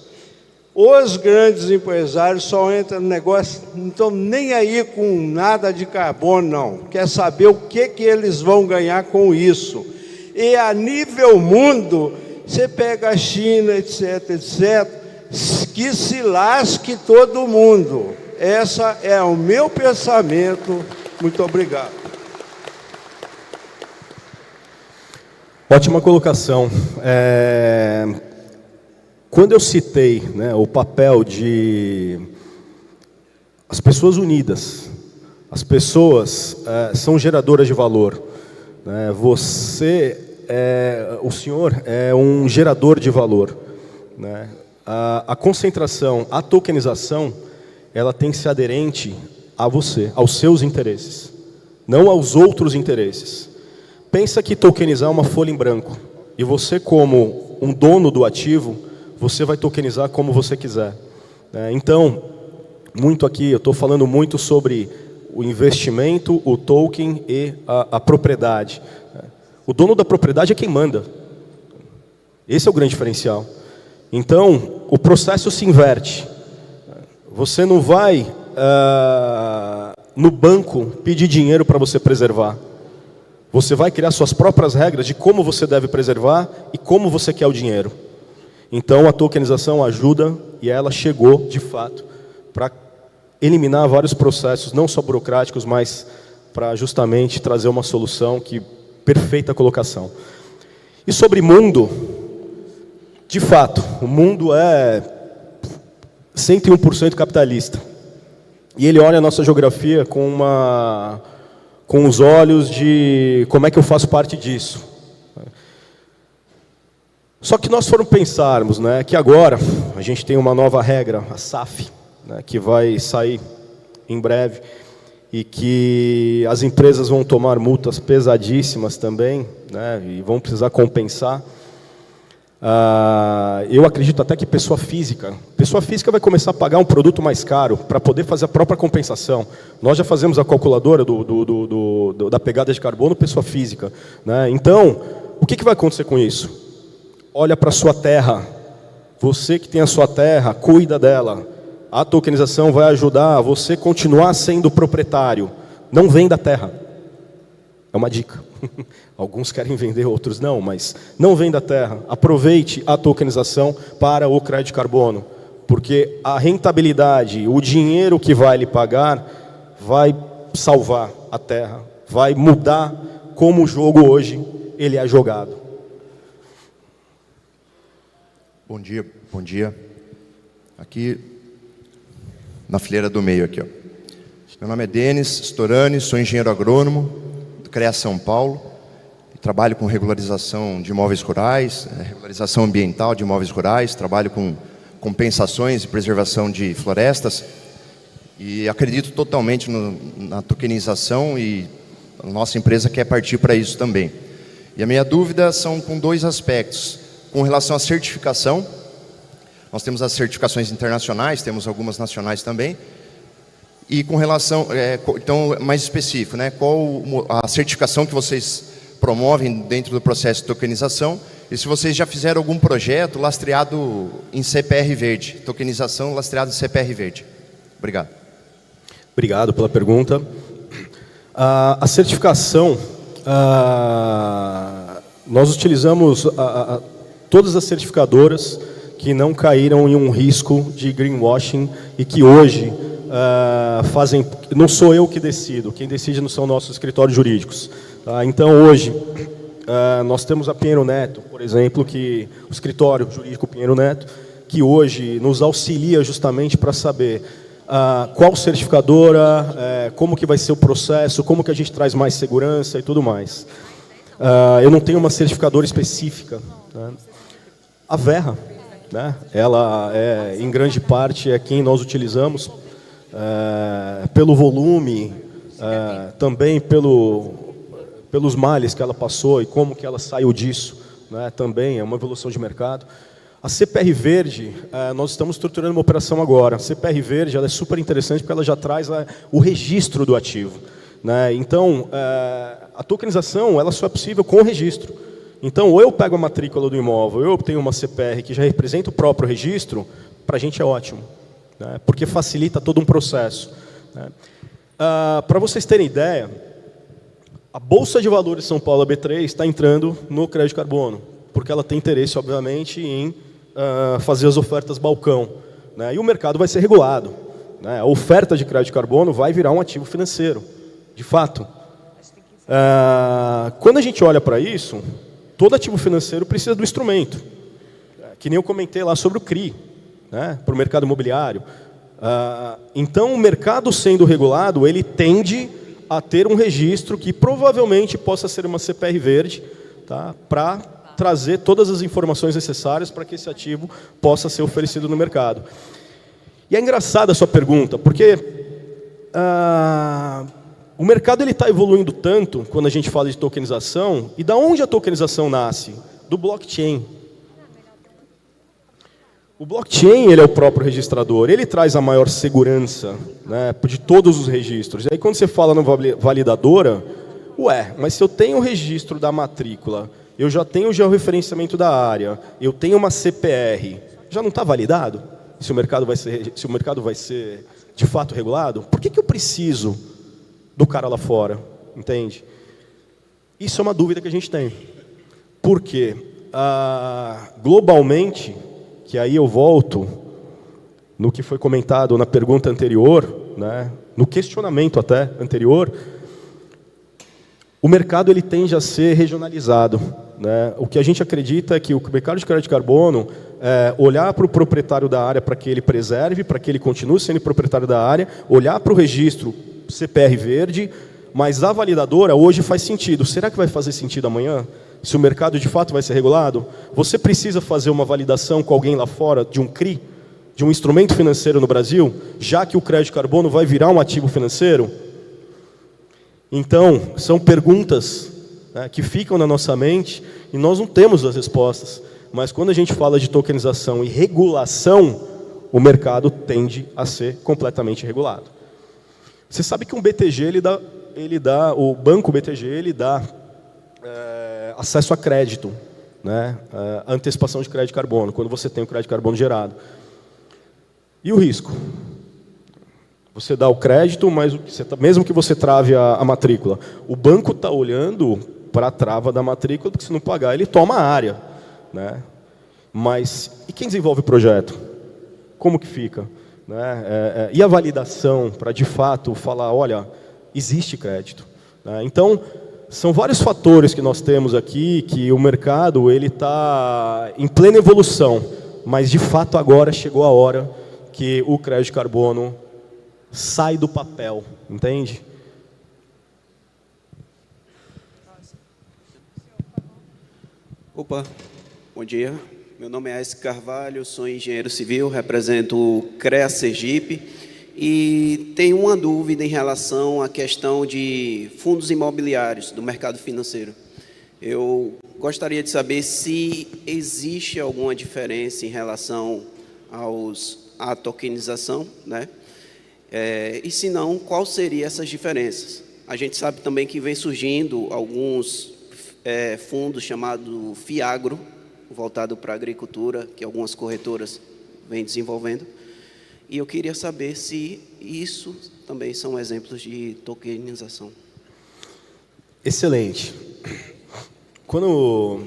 Os grandes empresários só entram no negócio, não estão nem aí com nada de carbono, não. Quer saber o que eles vão ganhar com isso. E a nível mundo, você pega a China, etc., que se lasque todo mundo. Esse é o meu pensamento. Muito obrigado. Ótima colocação. Quando eu citei, né, o papel de as pessoas unidas, as pessoas são geradoras de valor, né? O senhor é um gerador de valor, né? A concentração, a tokenização, ela tem que ser aderente a você, aos seus interesses, não aos outros interesses. Pensa que tokenizar é uma folha em branco, e você, como um dono do ativo, você vai tokenizar como você quiser. Então, muito aqui, eu estou falando muito sobre o investimento, o token e a propriedade. O dono da propriedade é quem manda. Esse é o grande diferencial. Então, o processo se inverte. Você não vai no banco pedir dinheiro para você preservar. Você vai criar suas próprias regras de como você deve preservar e como você quer o dinheiro. Então, a tokenização ajuda, e ela chegou, de fato, para eliminar vários processos, não só burocráticos, mas para justamente trazer uma solução que perfeita colocação. E sobre mundo, de fato, o mundo é 101% capitalista. E ele olha a nossa geografia com os olhos de como é que eu faço parte disso. Só que nós formos pensarmos, né, que agora a gente tem uma nova regra, a SAF, né, que vai sair em breve, e que as empresas vão tomar multas pesadíssimas também, né, e vão precisar compensar. Eu acredito até que pessoa física vai começar a pagar um produto mais caro para poder fazer a própria compensação. Nós já fazemos a calculadora da pegada de carbono pessoa física, né? Então, o que vai acontecer com isso? Olha para a sua terra. Você que tem a sua terra, cuida dela. A tokenização vai ajudar você a continuar sendo proprietário. Não venda a terra. É uma dica. Alguns querem vender, outros não, mas não venda a terra. Aproveite a tokenização para o crédito de carbono, porque a rentabilidade, o dinheiro que vai lhe pagar, vai salvar a terra, vai mudar como o jogo hoje ele é jogado. Bom dia, bom dia. Aqui na fileira do meio aqui, ó. Meu nome é Denis Storani, sou engenheiro agrônomo do CREA São Paulo. Trabalho com regularização de imóveis rurais, regularização ambiental de imóveis rurais, trabalho com compensações e preservação de florestas e acredito totalmente na tokenização e a nossa empresa quer partir para isso também. E a minha dúvida são com dois aspectos. Com relação à certificação, nós temos as certificações internacionais, temos algumas nacionais também. E com relação, então, mais específico, né? Qual a certificação que vocês promovem dentro do processo de tokenização? E se vocês já fizeram algum projeto lastreado em CPR verde, tokenização lastreada em CPR verde. Obrigado. Obrigado pela pergunta. A certificação, nós utilizamos todas as certificadoras que não caíram em um risco de greenwashing e que hoje fazem... Não sou eu que decido, quem decide não são nossos escritórios jurídicos. Tá? Então, hoje, nós temos a Pinheiro Neto, por exemplo, o escritório jurídico Pinheiro Neto, que hoje nos auxilia justamente para saber qual certificadora, como que vai ser o processo, como que a gente traz mais segurança e tudo mais. Eu não tenho uma certificadora específica. Né? A Verra, né? Ela em grande parte é quem nós utilizamos pelo volume, também pelos males que ela passou e como que ela saiu disso, né? Também é uma evolução de mercado. A CPR Verde, nós estamos estruturando uma operação agora. A CPR Verde ela é super interessante porque ela já traz o registro do ativo, né? Então, a tokenização ela só é possível com o registro. Então, ou eu pego a matrícula do imóvel, ou eu tenho uma CPR que já representa o próprio registro, para a gente é ótimo, né? Porque facilita todo um processo, né? Para vocês terem ideia, a Bolsa de Valores de São Paulo, a B3, está entrando no crédito de carbono, porque ela tem interesse, obviamente, em fazer as ofertas balcão, né? E o mercado vai ser regulado, né? A oferta de crédito de carbono vai virar um ativo financeiro, de fato. Quando a gente olha para isso, todo ativo financeiro precisa do instrumento, que nem eu comentei lá sobre o CRI, né? Para o mercado imobiliário. Então, o mercado sendo regulado, ele tende a ter um registro que provavelmente possa ser uma CPR verde, tá? Para trazer todas as informações necessárias para que esse ativo possa ser oferecido no mercado. E é engraçada a sua pergunta, porque o mercado está evoluindo tanto quando a gente fala de tokenização, e da onde a tokenização nasce? Do blockchain. O blockchain ele é o próprio registrador, ele traz a maior segurança, né, de todos os registros. E aí quando você fala na validadora, mas se eu tenho o registro da matrícula, eu já tenho o georreferenciamento da área, eu tenho uma CPR, já não está validado? Se o mercado vai ser de fato regulado, por que eu preciso do cara lá fora? Entende? Isso é uma dúvida que a gente tem. Por quê? Globalmente, que aí eu volto no que foi comentado na pergunta anterior, né, no questionamento até anterior, o mercado ele tende a ser regionalizado, né? O que a gente acredita é que o mercado de crédito de carbono olhar para o proprietário da área para que ele preserve, para que ele continue sendo proprietário da área, olhar para o registro CPR verde, mas a validadora hoje faz sentido. Será que vai fazer sentido amanhã? Se o mercado de fato vai ser regulado? Você precisa fazer uma validação com alguém lá fora de um CRI, de um instrumento financeiro no Brasil, já que o crédito de carbono vai virar um ativo financeiro? Então, são perguntas, né, que ficam na nossa mente e nós não temos as respostas. Mas quando a gente fala de tokenização e regulação, o mercado tende a ser completamente regulado. Você sabe que um BTG, o banco BTG, ele dá acesso a crédito, né, a antecipação de crédito de carbono, quando você tem o crédito de carbono gerado. E o risco? Você dá o crédito, mas mesmo que você trave a matrícula, o banco está olhando para a trava da matrícula, porque se não pagar, ele toma a área, né? Mas, e quem desenvolve o projeto? Como que fica? Né? E a validação para, de fato, falar, olha, existe crédito, né? Então, são vários fatores que nós temos aqui, que o mercado está em plena evolução, mas, de fato, agora chegou a hora que o crédito de carbono sai do papel, entende? Opa, bom dia. Meu nome é Aécio Carvalho, sou engenheiro civil, represento o CREA Sergipe e tenho uma dúvida em relação à questão de fundos imobiliários do mercado financeiro. Eu gostaria de saber se existe alguma diferença em relação à tokenização, né? E se não, qual seriam essas diferenças? A gente sabe também que vem surgindo alguns fundos chamados FIAGRO, voltado para a agricultura, que algumas corretoras vêm desenvolvendo. E eu queria saber se isso também são exemplos de tokenização. Excelente. Quando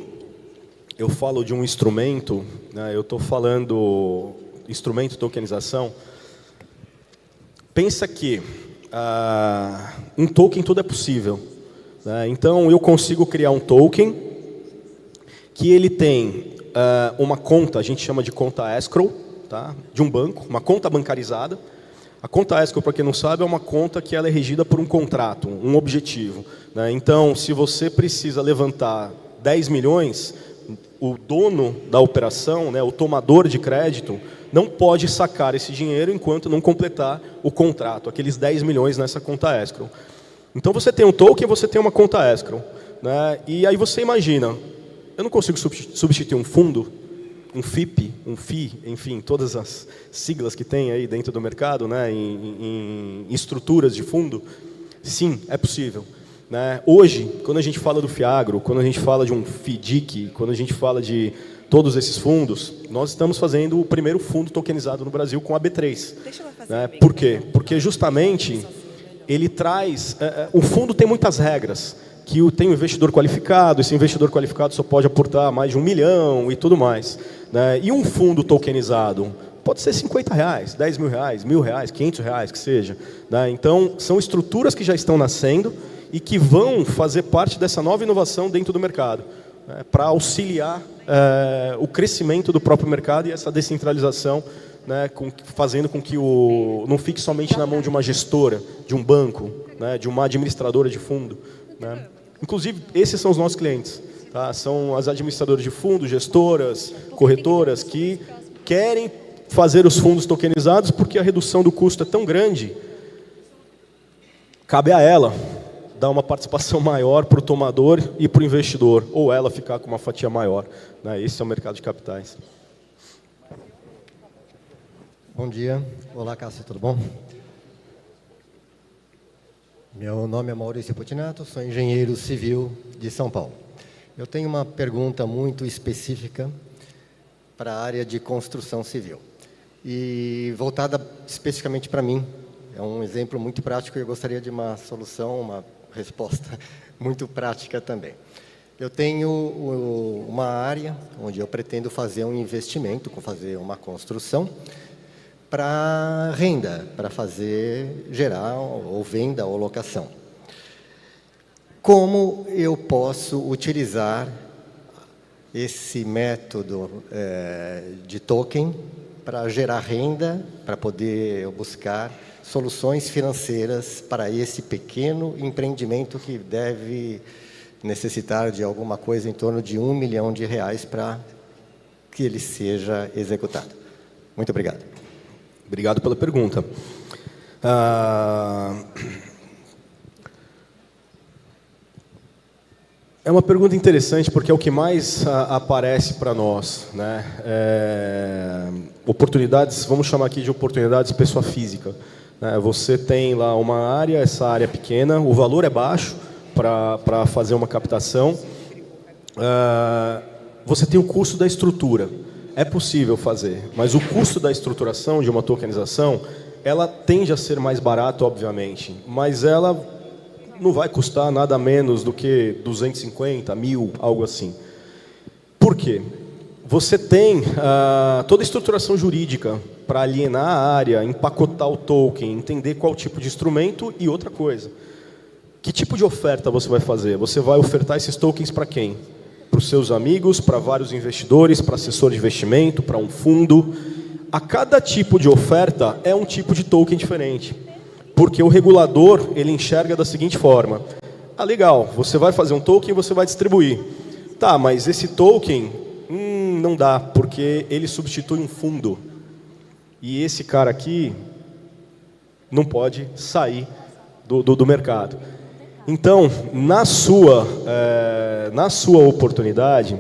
eu falo de um instrumento, né, eu estou falando instrumento tokenização. Pensa que um token tudo é possível, né? Então eu consigo criar um token que ele tem uma conta, a gente chama de conta escrow, tá? De um banco, uma conta bancarizada. A conta escrow, para quem não sabe, é uma conta que ela é regida por um contrato, um objetivo, né? Então, se você precisa levantar 10 milhões, o dono da operação, né, o tomador de crédito, não pode sacar esse dinheiro enquanto não completar o contrato, aqueles 10 milhões nessa conta escrow. Então você tem um token, você tem uma conta escrow, né? E aí você imagina, eu não consigo substituir um fundo, um FIP, um FI, enfim, todas as siglas que tem aí dentro do mercado, né, em estruturas de fundo. Sim, é possível, né? Hoje, quando a gente fala do FIAGRO, quando a gente fala de um FIDIC, quando a gente fala de todos esses fundos, nós estamos fazendo o primeiro fundo tokenizado no Brasil com a B3. Né? Por quê? Porque justamente ele traz... o fundo tem muitas regras, que tem um investidor qualificado, esse investidor qualificado só pode aportar mais de 1 milhão e tudo mais, né? E um fundo tokenizado pode ser R$50, 10 mil reais, R$1.000, R$500, que seja, né? Então, são estruturas que já estão nascendo e que vão fazer parte dessa nova inovação dentro do mercado, né, para auxiliar o crescimento do próprio mercado e essa descentralização, né, fazendo com que não fique somente na mão de uma gestora, de um banco, né, de uma administradora de fundo, né. Inclusive, esses são os nossos clientes, tá? São as administradoras de fundo, gestoras, corretoras, que querem fazer os fundos tokenizados porque a redução do custo é tão grande, cabe a ela dar uma participação maior para o tomador e para o investidor, ou ela ficar com uma fatia maior, né? Esse é o mercado de capitais. Bom dia. Olá, Cássio, tudo bom? Meu nome é Maurício Putinato, sou engenheiro civil de São Paulo. Eu tenho uma pergunta muito específica para a área de construção civil, e voltada especificamente para mim, É um exemplo muito prático e eu gostaria de uma solução, uma resposta muito prática também. Eu tenho uma área onde eu pretendo fazer um investimento, fazer uma construção para renda, para fazer gerar ou venda ou locação. Como eu posso utilizar esse método de token para gerar renda, para poder buscar soluções financeiras para esse pequeno empreendimento que deve necessitar de alguma coisa em torno de R$1 milhão para que ele seja executado. Muito obrigado. Obrigado pela pergunta. É uma pergunta interessante porque é o que mais aparece para nós, né? Oportunidades, vamos chamar aqui de oportunidades pessoa física. Você tem lá uma área, essa área é pequena, o valor é baixo para fazer uma captação. Você tem o custo da estrutura. É possível fazer, mas o custo da estruturação de uma tokenização, ela tende a ser mais barata, obviamente, mas ela não vai custar nada menos do que 250, 1.000, algo assim. Por quê? Você tem toda a estruturação jurídica para alienar a área, empacotar o token, entender qual tipo de instrumento e outra coisa. Que tipo de oferta você vai fazer? Você vai ofertar esses tokens para quem? Para os seus amigos, para vários investidores, para assessor de investimento, para um fundo. A cada tipo de oferta é um tipo de token diferente. Porque o regulador, ele enxerga da seguinte forma. Legal, você vai fazer um token e você vai distribuir. Tá, mas esse token, não dá, porque ele substitui um fundo. E esse cara aqui não pode sair do mercado. Então, na sua oportunidade,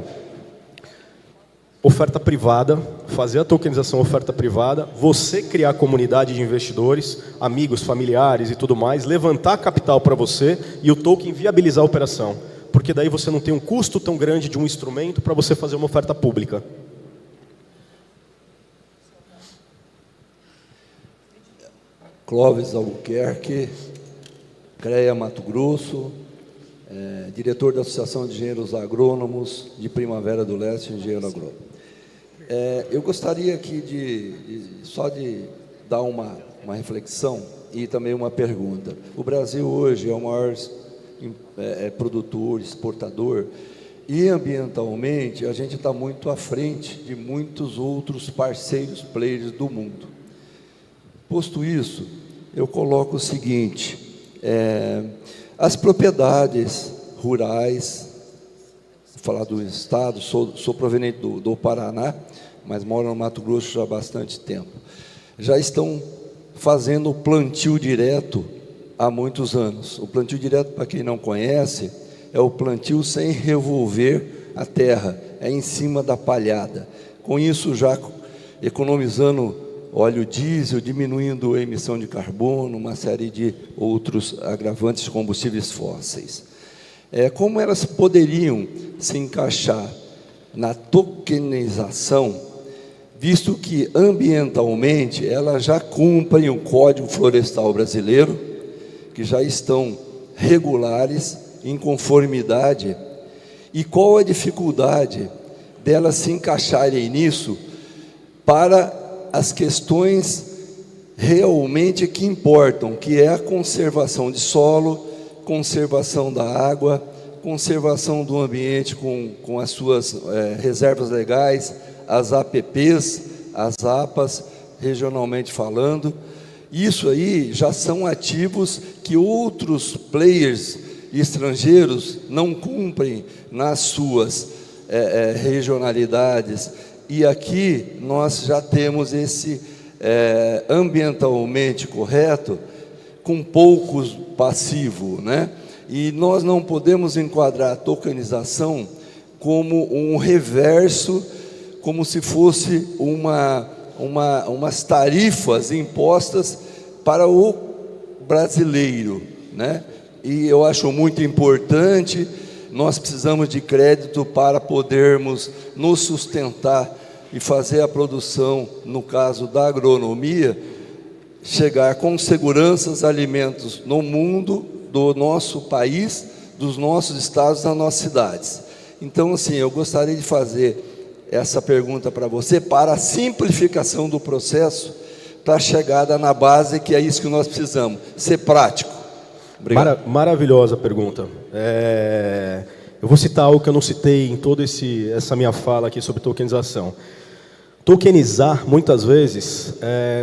oferta privada, fazer a tokenização oferta privada, você criar comunidade de investidores, amigos, familiares e tudo mais, levantar capital para você e o token viabilizar a operação. Porque daí você não tem um custo tão grande de um instrumento para você fazer uma oferta pública. Clóvis Albuquerque, CREA Mato Grosso, diretor da Associação de Engenheiros Agrônomos de Primavera do Leste, engenheiro agrônomo. Eu gostaria aqui só de dar uma reflexão e também uma pergunta. O Brasil hoje é o maior produtor, exportador, e ambientalmente a gente está muito à frente de muitos outros parceiros, players do mundo. Posto isso, eu coloco o seguinte: as propriedades rurais, vou falar do estado, sou proveniente do Paraná, mas moro no Mato Grosso já há bastante tempo, já estão fazendo plantio direto há muitos anos. O plantio direto, para quem não conhece, é o plantio sem revolver a terra, é em cima da palhada. Com isso, já economizando óleo diesel, diminuindo a emissão de carbono, uma série de outros agravantes de combustíveis fósseis. Como elas poderiam se encaixar na tokenização, visto que ambientalmente elas já cumprem o Código Florestal Brasileiro, que já estão regulares, em conformidade, e qual a dificuldade delas se encaixarem nisso para as questões realmente que importam, que é a conservação de solo, conservação da água, conservação do ambiente com as suas reservas legais, as APPs, as APAs, regionalmente falando. Isso aí já são ativos que outros players estrangeiros não cumprem nas suas regionalidades. E aqui nós já temos esse ambientalmente correto, com poucos passivo, né? E nós não podemos enquadrar a tokenização como um reverso, como se fosse umas tarifas impostas para o brasileiro, né? E eu acho muito importante, nós precisamos de crédito para podermos nos sustentar e fazer a produção, no caso da agronomia, chegar com segurança alimentos no mundo, do nosso país, dos nossos estados, das nossas cidades. Então, assim, eu gostaria de fazer essa pergunta para você, para a simplificação do processo, para a chegada na base, que é isso que nós precisamos, ser prático. Obrigado. Maravilhosa pergunta. Eu vou citar algo que eu não citei em toda essa minha fala aqui sobre tokenização. Tokenizar, muitas vezes,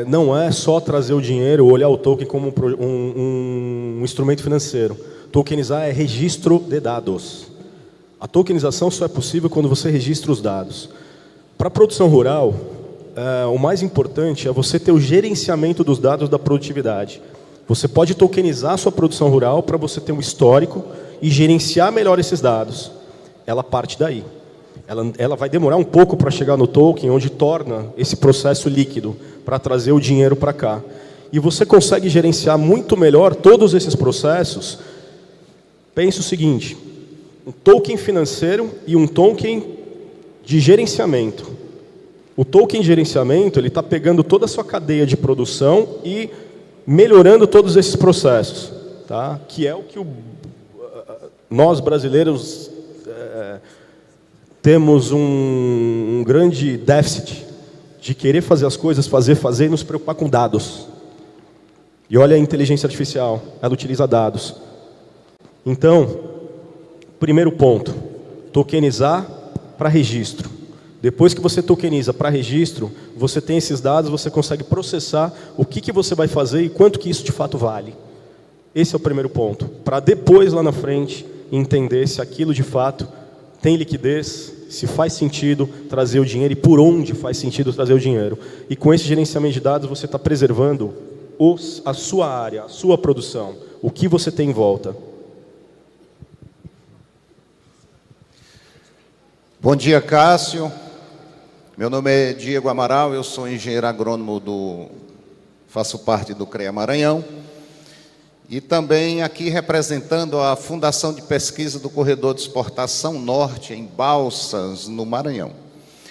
não é só trazer o dinheiro ou olhar o token como um instrumento financeiro. Tokenizar é registro de dados. A tokenização só é possível quando você registra os dados. Para a produção rural, o mais importante é você ter o gerenciamento dos dados da produtividade. Você pode tokenizar a sua produção rural para você ter um histórico e gerenciar melhor esses dados. Ela parte daí. Ela vai demorar um pouco para chegar no token, onde torna esse processo líquido, para trazer o dinheiro para cá. E você consegue gerenciar muito melhor todos esses processos. Pense o seguinte, um token financeiro e um token de gerenciamento. O token de gerenciamento, ele está pegando toda a sua cadeia de produção e melhorando todos esses processos, tá? Que é o que nós brasileiros temos um grande déficit de querer fazer as coisas, fazer e nos preocupar com dados. E olha a inteligência artificial, ela utiliza dados. Então, primeiro ponto, tokenizar para registro. Depois que você tokeniza para registro, você tem esses dados, você consegue processar o que você vai fazer e quanto que isso de fato vale. Esse é o primeiro ponto, para depois, lá na frente, entender se aquilo de fato tem liquidez, se faz sentido trazer o dinheiro e por onde faz sentido trazer o dinheiro. E com esse gerenciamento de dados, você está preservando a sua área, a sua produção, o que você tem em volta. Bom dia, Cássio. Meu nome é Diego Amaral, eu sou engenheiro agrônomo faço parte do CREA Maranhão. E também aqui representando a Fundação de Pesquisa do Corredor de Exportação Norte, em Balsas, no Maranhão.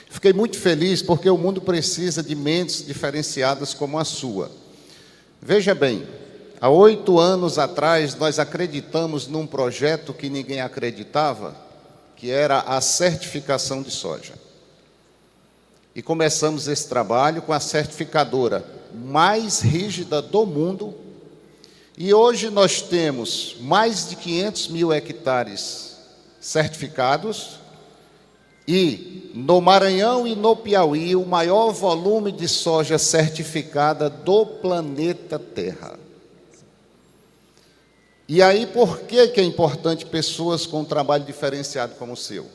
Fiquei muito feliz porque o mundo precisa de mentes diferenciadas como a sua. Veja bem, há 8 anos atrás nós acreditamos num projeto que ninguém acreditava, que era a certificação de soja. E começamos esse trabalho com a certificadora mais rígida do mundo. E hoje nós temos mais de 500 mil hectares certificados e no Maranhão e no Piauí o maior volume de soja certificada do planeta Terra. E aí por que é importante pessoas com um trabalho diferenciado como o seu?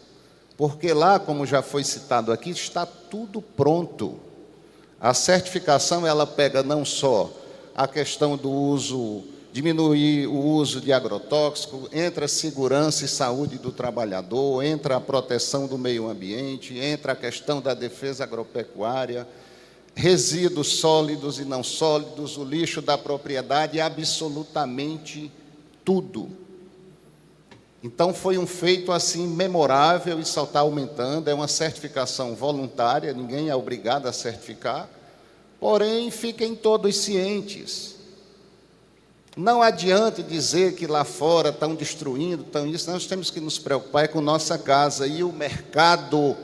Porque lá, como já foi citado aqui, está tudo pronto. A certificação ela pega não só a questão do uso, diminuir o uso de agrotóxico, entra a segurança e saúde do trabalhador, entra a proteção do meio ambiente, entra a questão da defesa agropecuária, resíduos sólidos e não sólidos, o lixo da propriedade, absolutamente tudo. Então foi um feito assim memorável e só está aumentando, é uma certificação voluntária, ninguém é obrigado a certificar, porém fiquem todos cientes. Não adianta dizer que lá fora estão destruindo, estão isso, nós temos que nos preocupar com nossa casa, e o mercado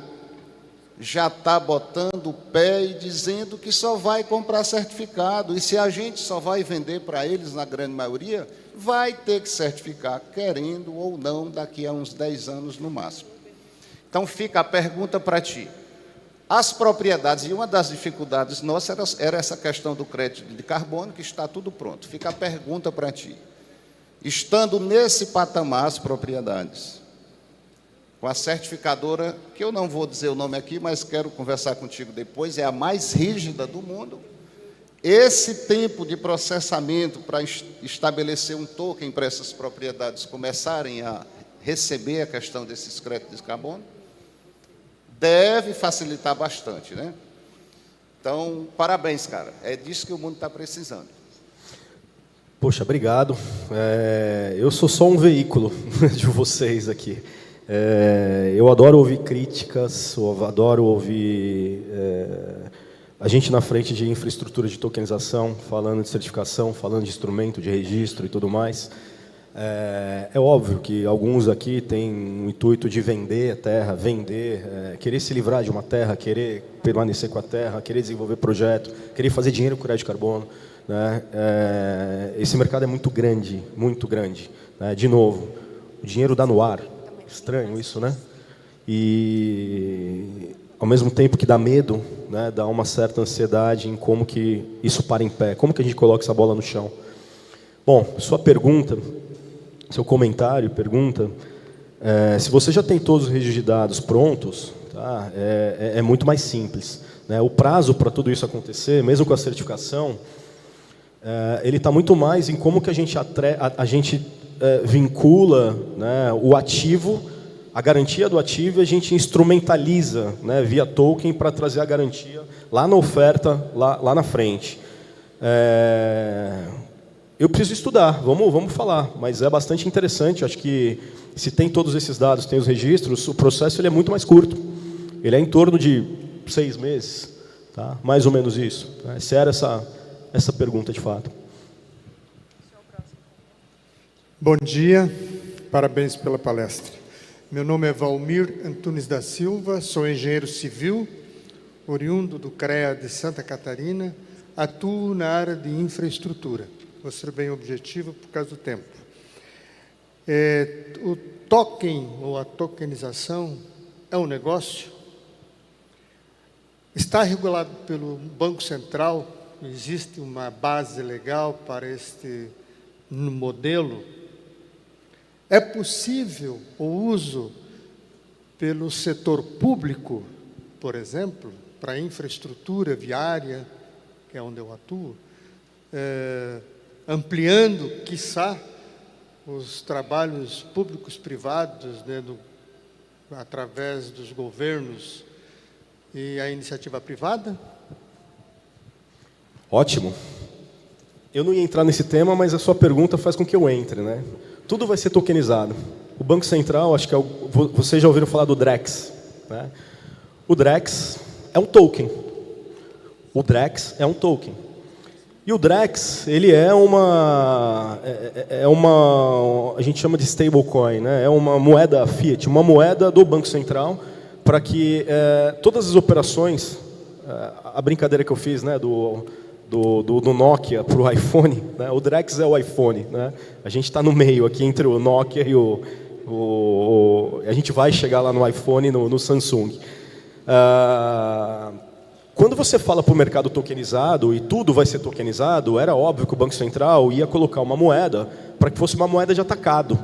já está botando o pé e dizendo que só vai comprar certificado, e se a gente só vai vender para eles, na grande maioria, vai ter que certificar, querendo ou não, daqui a uns 10 anos no máximo. Então fica a pergunta para ti. As propriedades, e uma das dificuldades nossas era essa questão do crédito de carbono, que está tudo pronto. Fica a pergunta para ti. Estando nesse patamar as propriedades, com a certificadora, que eu não vou dizer o nome aqui, mas quero conversar contigo depois, é a mais rígida do mundo. Esse tempo de processamento para estabelecer um token para essas propriedades começarem a receber a questão desses créditos de carbono, deve facilitar bastante, né? Então, parabéns, cara. É disso que o mundo está precisando. Poxa, obrigado. Eu sou só um veículo de vocês aqui. Eu adoro ouvir críticas, eu adoro ouvir a gente na frente de infraestrutura de tokenização, falando de certificação, falando de instrumento, de registro e tudo mais. É óbvio que alguns aqui têm um intuito de vender a terra, querer se livrar de uma terra, querer permanecer com a terra, querer desenvolver projeto, querer fazer dinheiro com crédito de carbono, né? Esse mercado é muito grande, né? De novo, o dinheiro dá no ar. Estranho isso, né? E ao mesmo tempo que dá medo, né, dá uma certa ansiedade em como que isso para em pé, como que a gente coloca essa bola no chão. Bom, sua pergunta, seu comentário, pergunta, se você já tem todos os registros de dados prontos, tá, é muito mais simples, né? O prazo para tudo isso acontecer, mesmo com a certificação, ele está muito mais em como que a gente vincula, né, o ativo, a garantia do ativo, e a gente instrumentaliza, né, via token para trazer a garantia lá na oferta, lá na frente. Eu preciso estudar, vamos falar, mas é bastante interessante. Acho que se tem todos esses dados, tem os registros, o processo ele é muito mais curto. Ele é em torno de 6 meses, tá? Mais ou menos isso. Se era essa pergunta de fato. Bom dia, parabéns pela palestra. Meu nome é Valmir Antunes da Silva, sou engenheiro civil, oriundo do CREA de Santa Catarina, atuo na área de infraestrutura. Vou ser bem objetivo por causa do tempo. O token, ou a tokenização, é um negócio? Está regulado pelo Banco Central? Existe uma base legal para este modelo? É possível o uso pelo setor público, por exemplo, para infraestrutura viária, que é onde eu atuo, ampliando, quiçá, os trabalhos públicos privados, né, através dos governos e a iniciativa privada? Ótimo. Eu não ia entrar nesse tema, mas a sua pergunta faz com que eu entre, né? Tudo vai ser tokenizado. O Banco Central, acho que vocês já ouviram falar do DREX, né? O DREX é um token. O DREX é um token. E o DREX, ele é uma, a gente chama de stablecoin, né? É uma moeda fiat, uma moeda do Banco Central, para que todas as operações, a brincadeira que eu fiz, né, do Nokia para o iPhone, né? O DREX é o iPhone, né? A gente está no meio aqui entre o Nokia e a gente vai chegar lá no iPhone e no Samsung. Quando você fala para o mercado tokenizado e tudo vai ser tokenizado, era óbvio que o Banco Central ia colocar uma moeda para que fosse uma moeda de atacado,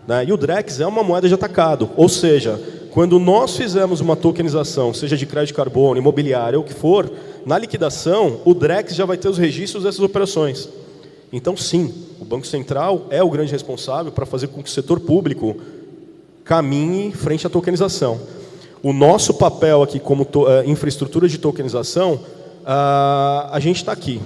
né? E o DREX é uma moeda de atacado, ou seja, quando nós fizermos uma tokenização, seja de crédito de carbono, imobiliária ou o que for, na liquidação, o DREX já vai ter os registros dessas operações. Então, sim, o Banco Central é o grande responsável para fazer com que o setor público caminhe frente à tokenização. O nosso papel aqui como infraestrutura de tokenização, a gente está aqui,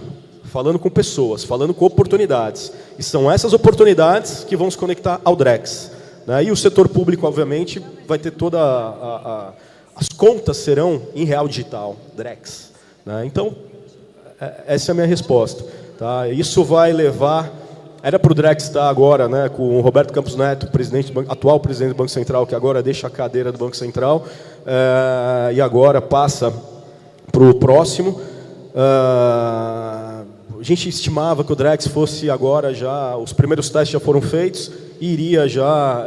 falando com pessoas, falando com oportunidades. E são essas oportunidades que vão se conectar ao DREX, né? E o setor público, obviamente, vai ter as contas serão em real digital, DREX, né? Então, essa é a minha resposta, tá? Isso vai levar... Era para o DREX estar agora, né, com o Roberto Campos Neto, atual presidente do Banco Central, que agora deixa a cadeira do Banco Central, e agora passa para o próximo. A gente estimava que o DREX fosse agora já, os primeiros testes já foram feitos, e iria já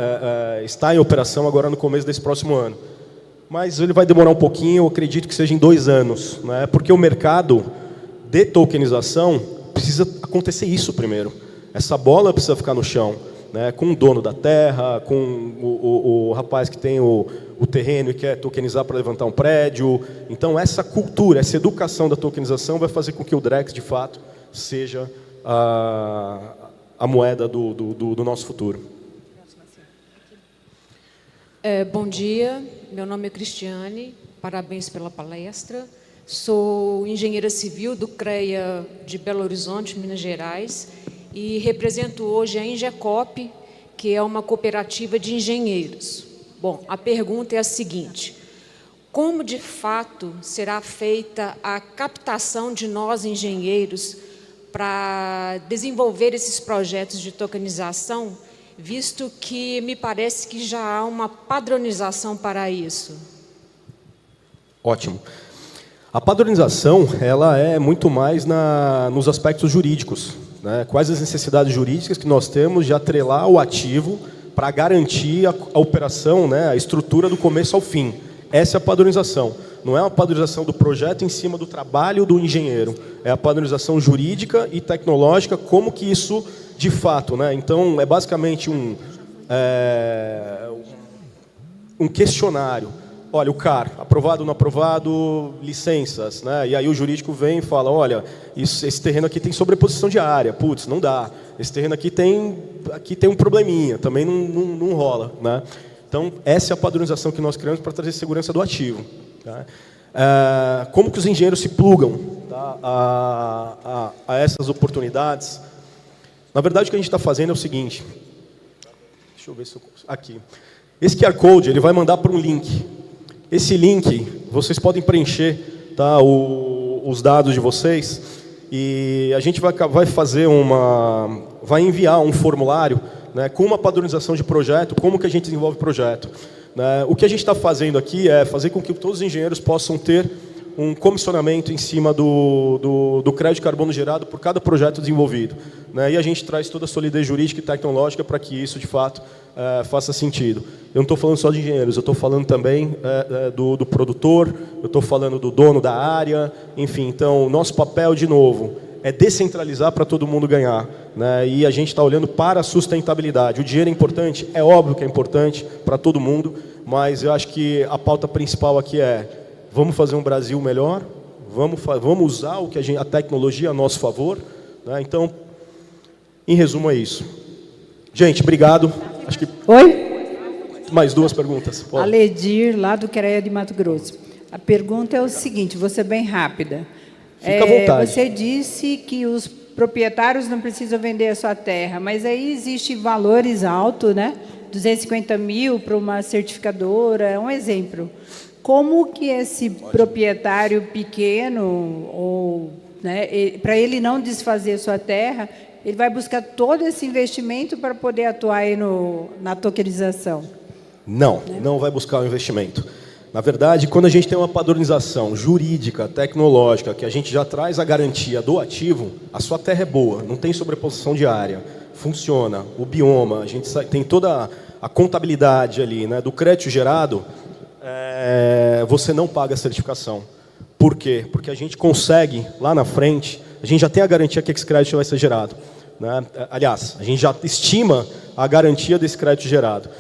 estar em operação agora no começo desse próximo ano. Mas ele vai demorar um pouquinho, eu acredito que seja em 2 anos, né, porque o mercado de tokenização precisa acontecer isso primeiro. Essa bola precisa ficar no chão, né, com o dono da terra, com o rapaz que tem o terreno e quer tokenizar para levantar um prédio. Então, essa cultura, essa educação da tokenização vai fazer com que o DREX, de fato, seja a moeda do nosso futuro. Bom dia, meu nome é Cristiane, parabéns pela palestra. Sou engenheira civil do CREA de Belo Horizonte, Minas Gerais, e represento hoje a Engecop, que é uma cooperativa de engenheiros. Bom, a pergunta é a seguinte: como de fato será feita a captação de nós engenheiros para desenvolver esses projetos de tokenização, visto que me parece que já há uma padronização para isso? Ótimo. A padronização, ela é muito mais nos aspectos jurídicos, né? Quais as necessidades jurídicas que nós temos de atrelar o ativo para garantir a operação, né, a estrutura do começo ao fim. Essa é a padronização. Não é uma padronização do projeto em cima do trabalho do engenheiro. É a padronização jurídica e tecnológica, como que isso, de fato, né? Então, é basicamente um questionário. Olha, o CAR, aprovado ou não aprovado, licenças, né? E aí o jurídico vem e fala, olha, esse terreno aqui tem sobreposição de área, putz, não dá. Esse terreno aqui tem um probleminha, também não rola, né? Então, essa é a padronização que nós criamos para trazer segurança do ativo. Tá? Como que os engenheiros se plugam, tá, a essas oportunidades? Na verdade, o que a gente está fazendo é o seguinte. Deixa eu ver se eu consigo. Aqui. Esse QR Code ele vai mandar para um link. Esse link, vocês podem preencher, tá, os dados de vocês e a gente vai enviar um formulário, né, com uma padronização de projeto, como que a gente desenvolve projeto. Né? O que a gente está fazendo aqui é fazer com que todos os engenheiros possam ter um comissionamento em cima do crédito de carbono gerado por cada projeto desenvolvido. Né? E a gente traz toda a solidez jurídica e tecnológica para que isso, de fato, faça sentido. Eu não estou falando só de engenheiros, eu estou falando também do produtor, eu estou falando do dono da área, enfim. Então, o nosso papel, de novo, é descentralizar para todo mundo ganhar. Né? E a gente está olhando para a sustentabilidade. O dinheiro é importante? É óbvio que é importante para todo mundo, mas eu acho que a pauta principal aqui é: vamos fazer um Brasil melhor, vamos usar a tecnologia a nosso favor. Né? Então, em resumo, é isso. Gente, obrigado. Acho que... Oi? Mais duas perguntas. Pode. Aledir, lá do CREA de Mato Grosso. A pergunta é o seguinte, vou ser bem rápida. Fica à vontade. Você disse que os proprietários não precisam vender a sua terra, mas aí existem valores altos, né? 250 mil para uma certificadora, é um exemplo. Como que esse proprietário pequeno, né, para ele não desfazer a sua terra, ele vai buscar todo esse investimento para poder atuar aí na tokenização? Não vai buscar o investimento. Na verdade, quando a gente tem uma padronização jurídica, tecnológica, que a gente já traz a garantia do ativo, a sua terra é boa, não tem sobreposição de área, funciona, o bioma, a gente tem toda a contabilidade ali, né, do crédito gerado, você não paga a certificação. Por quê? Porque a gente consegue, lá na frente, a gente já tem a garantia que esse crédito vai ser gerado. Né? Aliás, a gente já estima a garantia desse crédito gerado.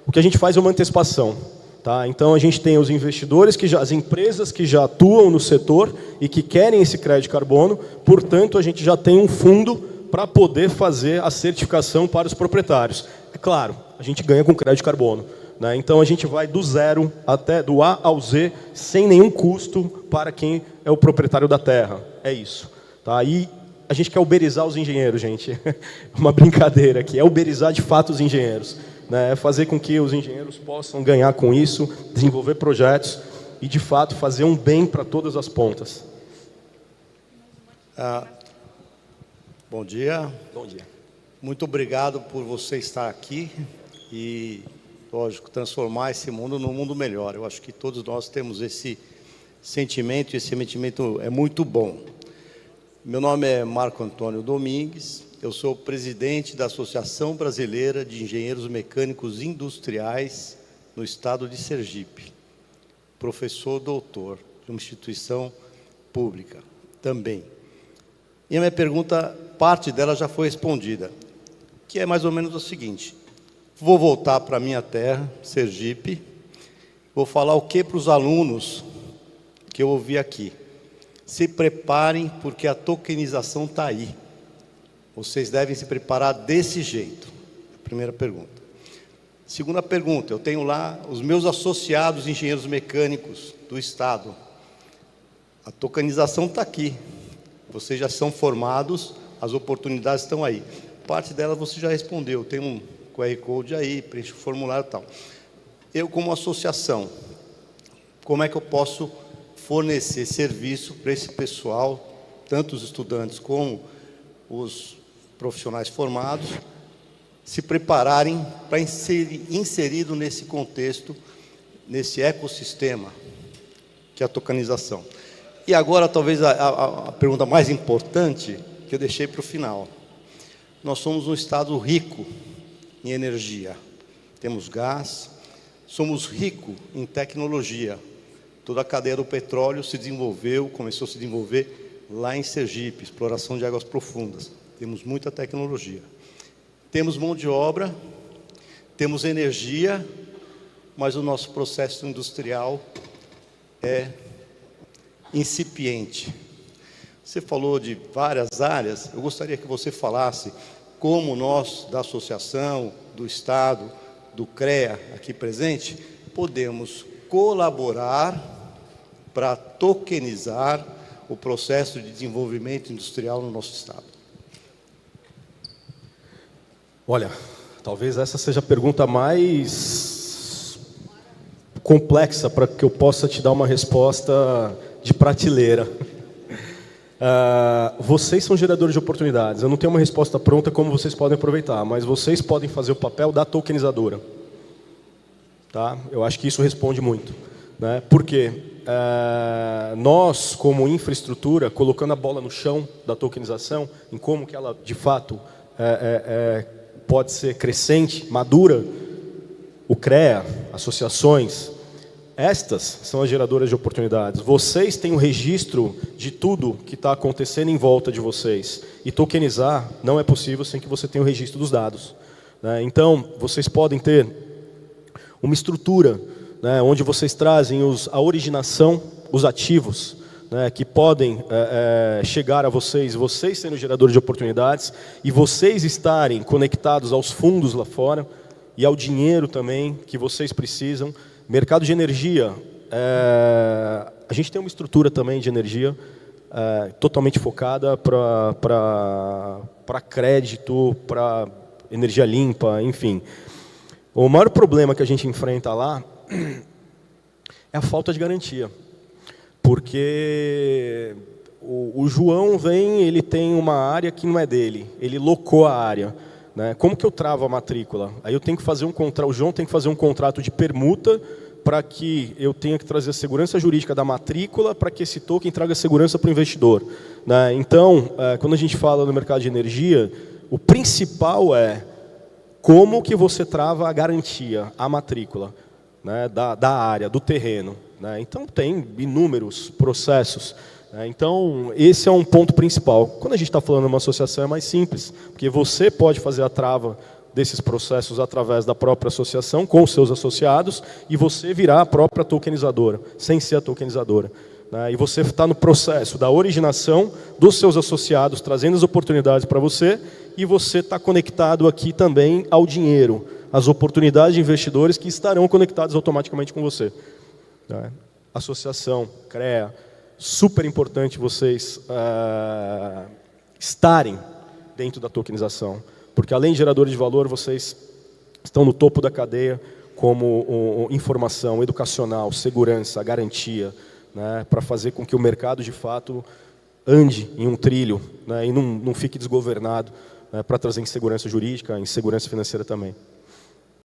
O que a gente faz é uma antecipação. Tá? Então, a gente tem os investidores, as empresas que já atuam no setor e que querem esse crédito de carbono, portanto, a gente já tem um fundo para poder fazer a certificação para os proprietários. É claro, a gente ganha com crédito de carbono. Né? Então, a gente vai do zero até do A ao Z, sem nenhum custo para quem é o proprietário da terra. É isso. Tá? E a gente quer uberizar os engenheiros, gente. Uma brincadeira aqui. É uberizar, de fato, os engenheiros. Né? É fazer com que os engenheiros possam ganhar com isso, desenvolver projetos e, de fato, fazer um bem para todas as pontas. Bom dia. Bom dia. Muito obrigado por você estar aqui e, lógico, transformar esse mundo num mundo melhor. Eu acho que todos nós temos esse sentimento, e esse sentimento é muito bom. Meu nome é Marco Antônio Domingues, eu sou presidente da Associação Brasileira de Engenheiros Mecânicos Industriais no estado de Sergipe, professor doutor de uma instituição pública também. E a minha pergunta, parte dela já foi respondida, que é mais ou menos o seguinte: vou voltar para a minha terra, Sergipe, vou falar o que para os alunos que eu ouvi aqui. Se preparem, porque a tokenização está aí. Vocês devem se preparar desse jeito. Primeira pergunta. Segunda pergunta, eu tenho lá os meus associados engenheiros mecânicos do estado. A tokenização está aqui. Vocês já são formados, as oportunidades estão aí. Parte delas você já respondeu, tem um QR Code aí, preenche o formulário e tal. Eu, como associação, como é que eu posso fornecer serviço para esse pessoal, tanto os estudantes como os profissionais formados, se prepararem para inserido nesse contexto, nesse ecossistema, que é a tokenização. E agora, talvez, a pergunta mais importante, que eu deixei para o final. Nós somos um estado rico em energia. Temos gás, somos ricos em tecnologia. Toda a cadeia do petróleo se desenvolveu, começou a se desenvolver lá em Sergipe, exploração de águas profundas. Temos muita tecnologia. Temos mão de obra, temos energia, mas o nosso processo industrial é incipiente. Você falou de várias áreas, eu gostaria que você falasse como nós, da associação, do Estado, do CREA, aqui presente, podemos colaborar para tokenizar o processo de desenvolvimento industrial no nosso Estado. Olha, talvez essa seja a pergunta mais complexa para que eu possa te dar uma resposta de prateleira. Vocês são geradores de oportunidades. Eu não tenho uma resposta pronta como vocês podem aproveitar, mas vocês podem fazer o papel da tokenizadora. Tá? Eu acho que isso responde muito. Né? Por quê? Nós, como infraestrutura, colocando a bola no chão da tokenização, em como que ela, de fato, pode ser crescente, madura, o CREA, associações, estas são as geradoras de oportunidades. Vocês têm o registro de tudo que está acontecendo em volta de vocês. E tokenizar não é possível sem que você tenha o registro dos dados. Né? Então, vocês podem ter uma estrutura, né, onde vocês trazem a originação, os ativos, né, que podem chegar a vocês sendo geradores de oportunidades, e vocês estarem conectados aos fundos lá fora, e ao dinheiro também que vocês precisam. Mercado de energia, a gente tem uma estrutura também de energia totalmente focada para crédito, para energia limpa, enfim. O maior problema que a gente enfrenta lá é a falta de garantia. Porque o João vem, ele tem uma área que não é dele, ele locou a área. Né? Como que eu travo a matrícula? Aí eu tenho que fazer um contrato, o João tem que fazer um contrato de permuta para que eu tenha que trazer a segurança jurídica da matrícula para que esse token traga segurança para o investidor. Né? Então, quando a gente fala no mercado de energia, o principal é como que você trava a garantia, a matrícula, né, da área, do terreno. Né? Então, tem inúmeros processos. Então, esse é um ponto principal. Quando a gente está falando de uma associação, é mais simples, porque você pode fazer a trava desses processos através da própria associação, com os seus associados, e você virar a própria tokenizadora, sem ser a tokenizadora. E você está no processo da originação dos seus associados, trazendo as oportunidades para você, e você está conectado aqui também ao dinheiro, às oportunidades de investidores que estarão conectados automaticamente com você. Associação, CREA, super importante vocês estarem dentro da tokenização, porque além de geradores de valor, vocês estão no topo da cadeia como informação educacional, segurança, garantia, né, para fazer com que o mercado, de fato, ande em um trilho, né, e não fique desgovernado, né, para trazer insegurança jurídica, insegurança financeira também.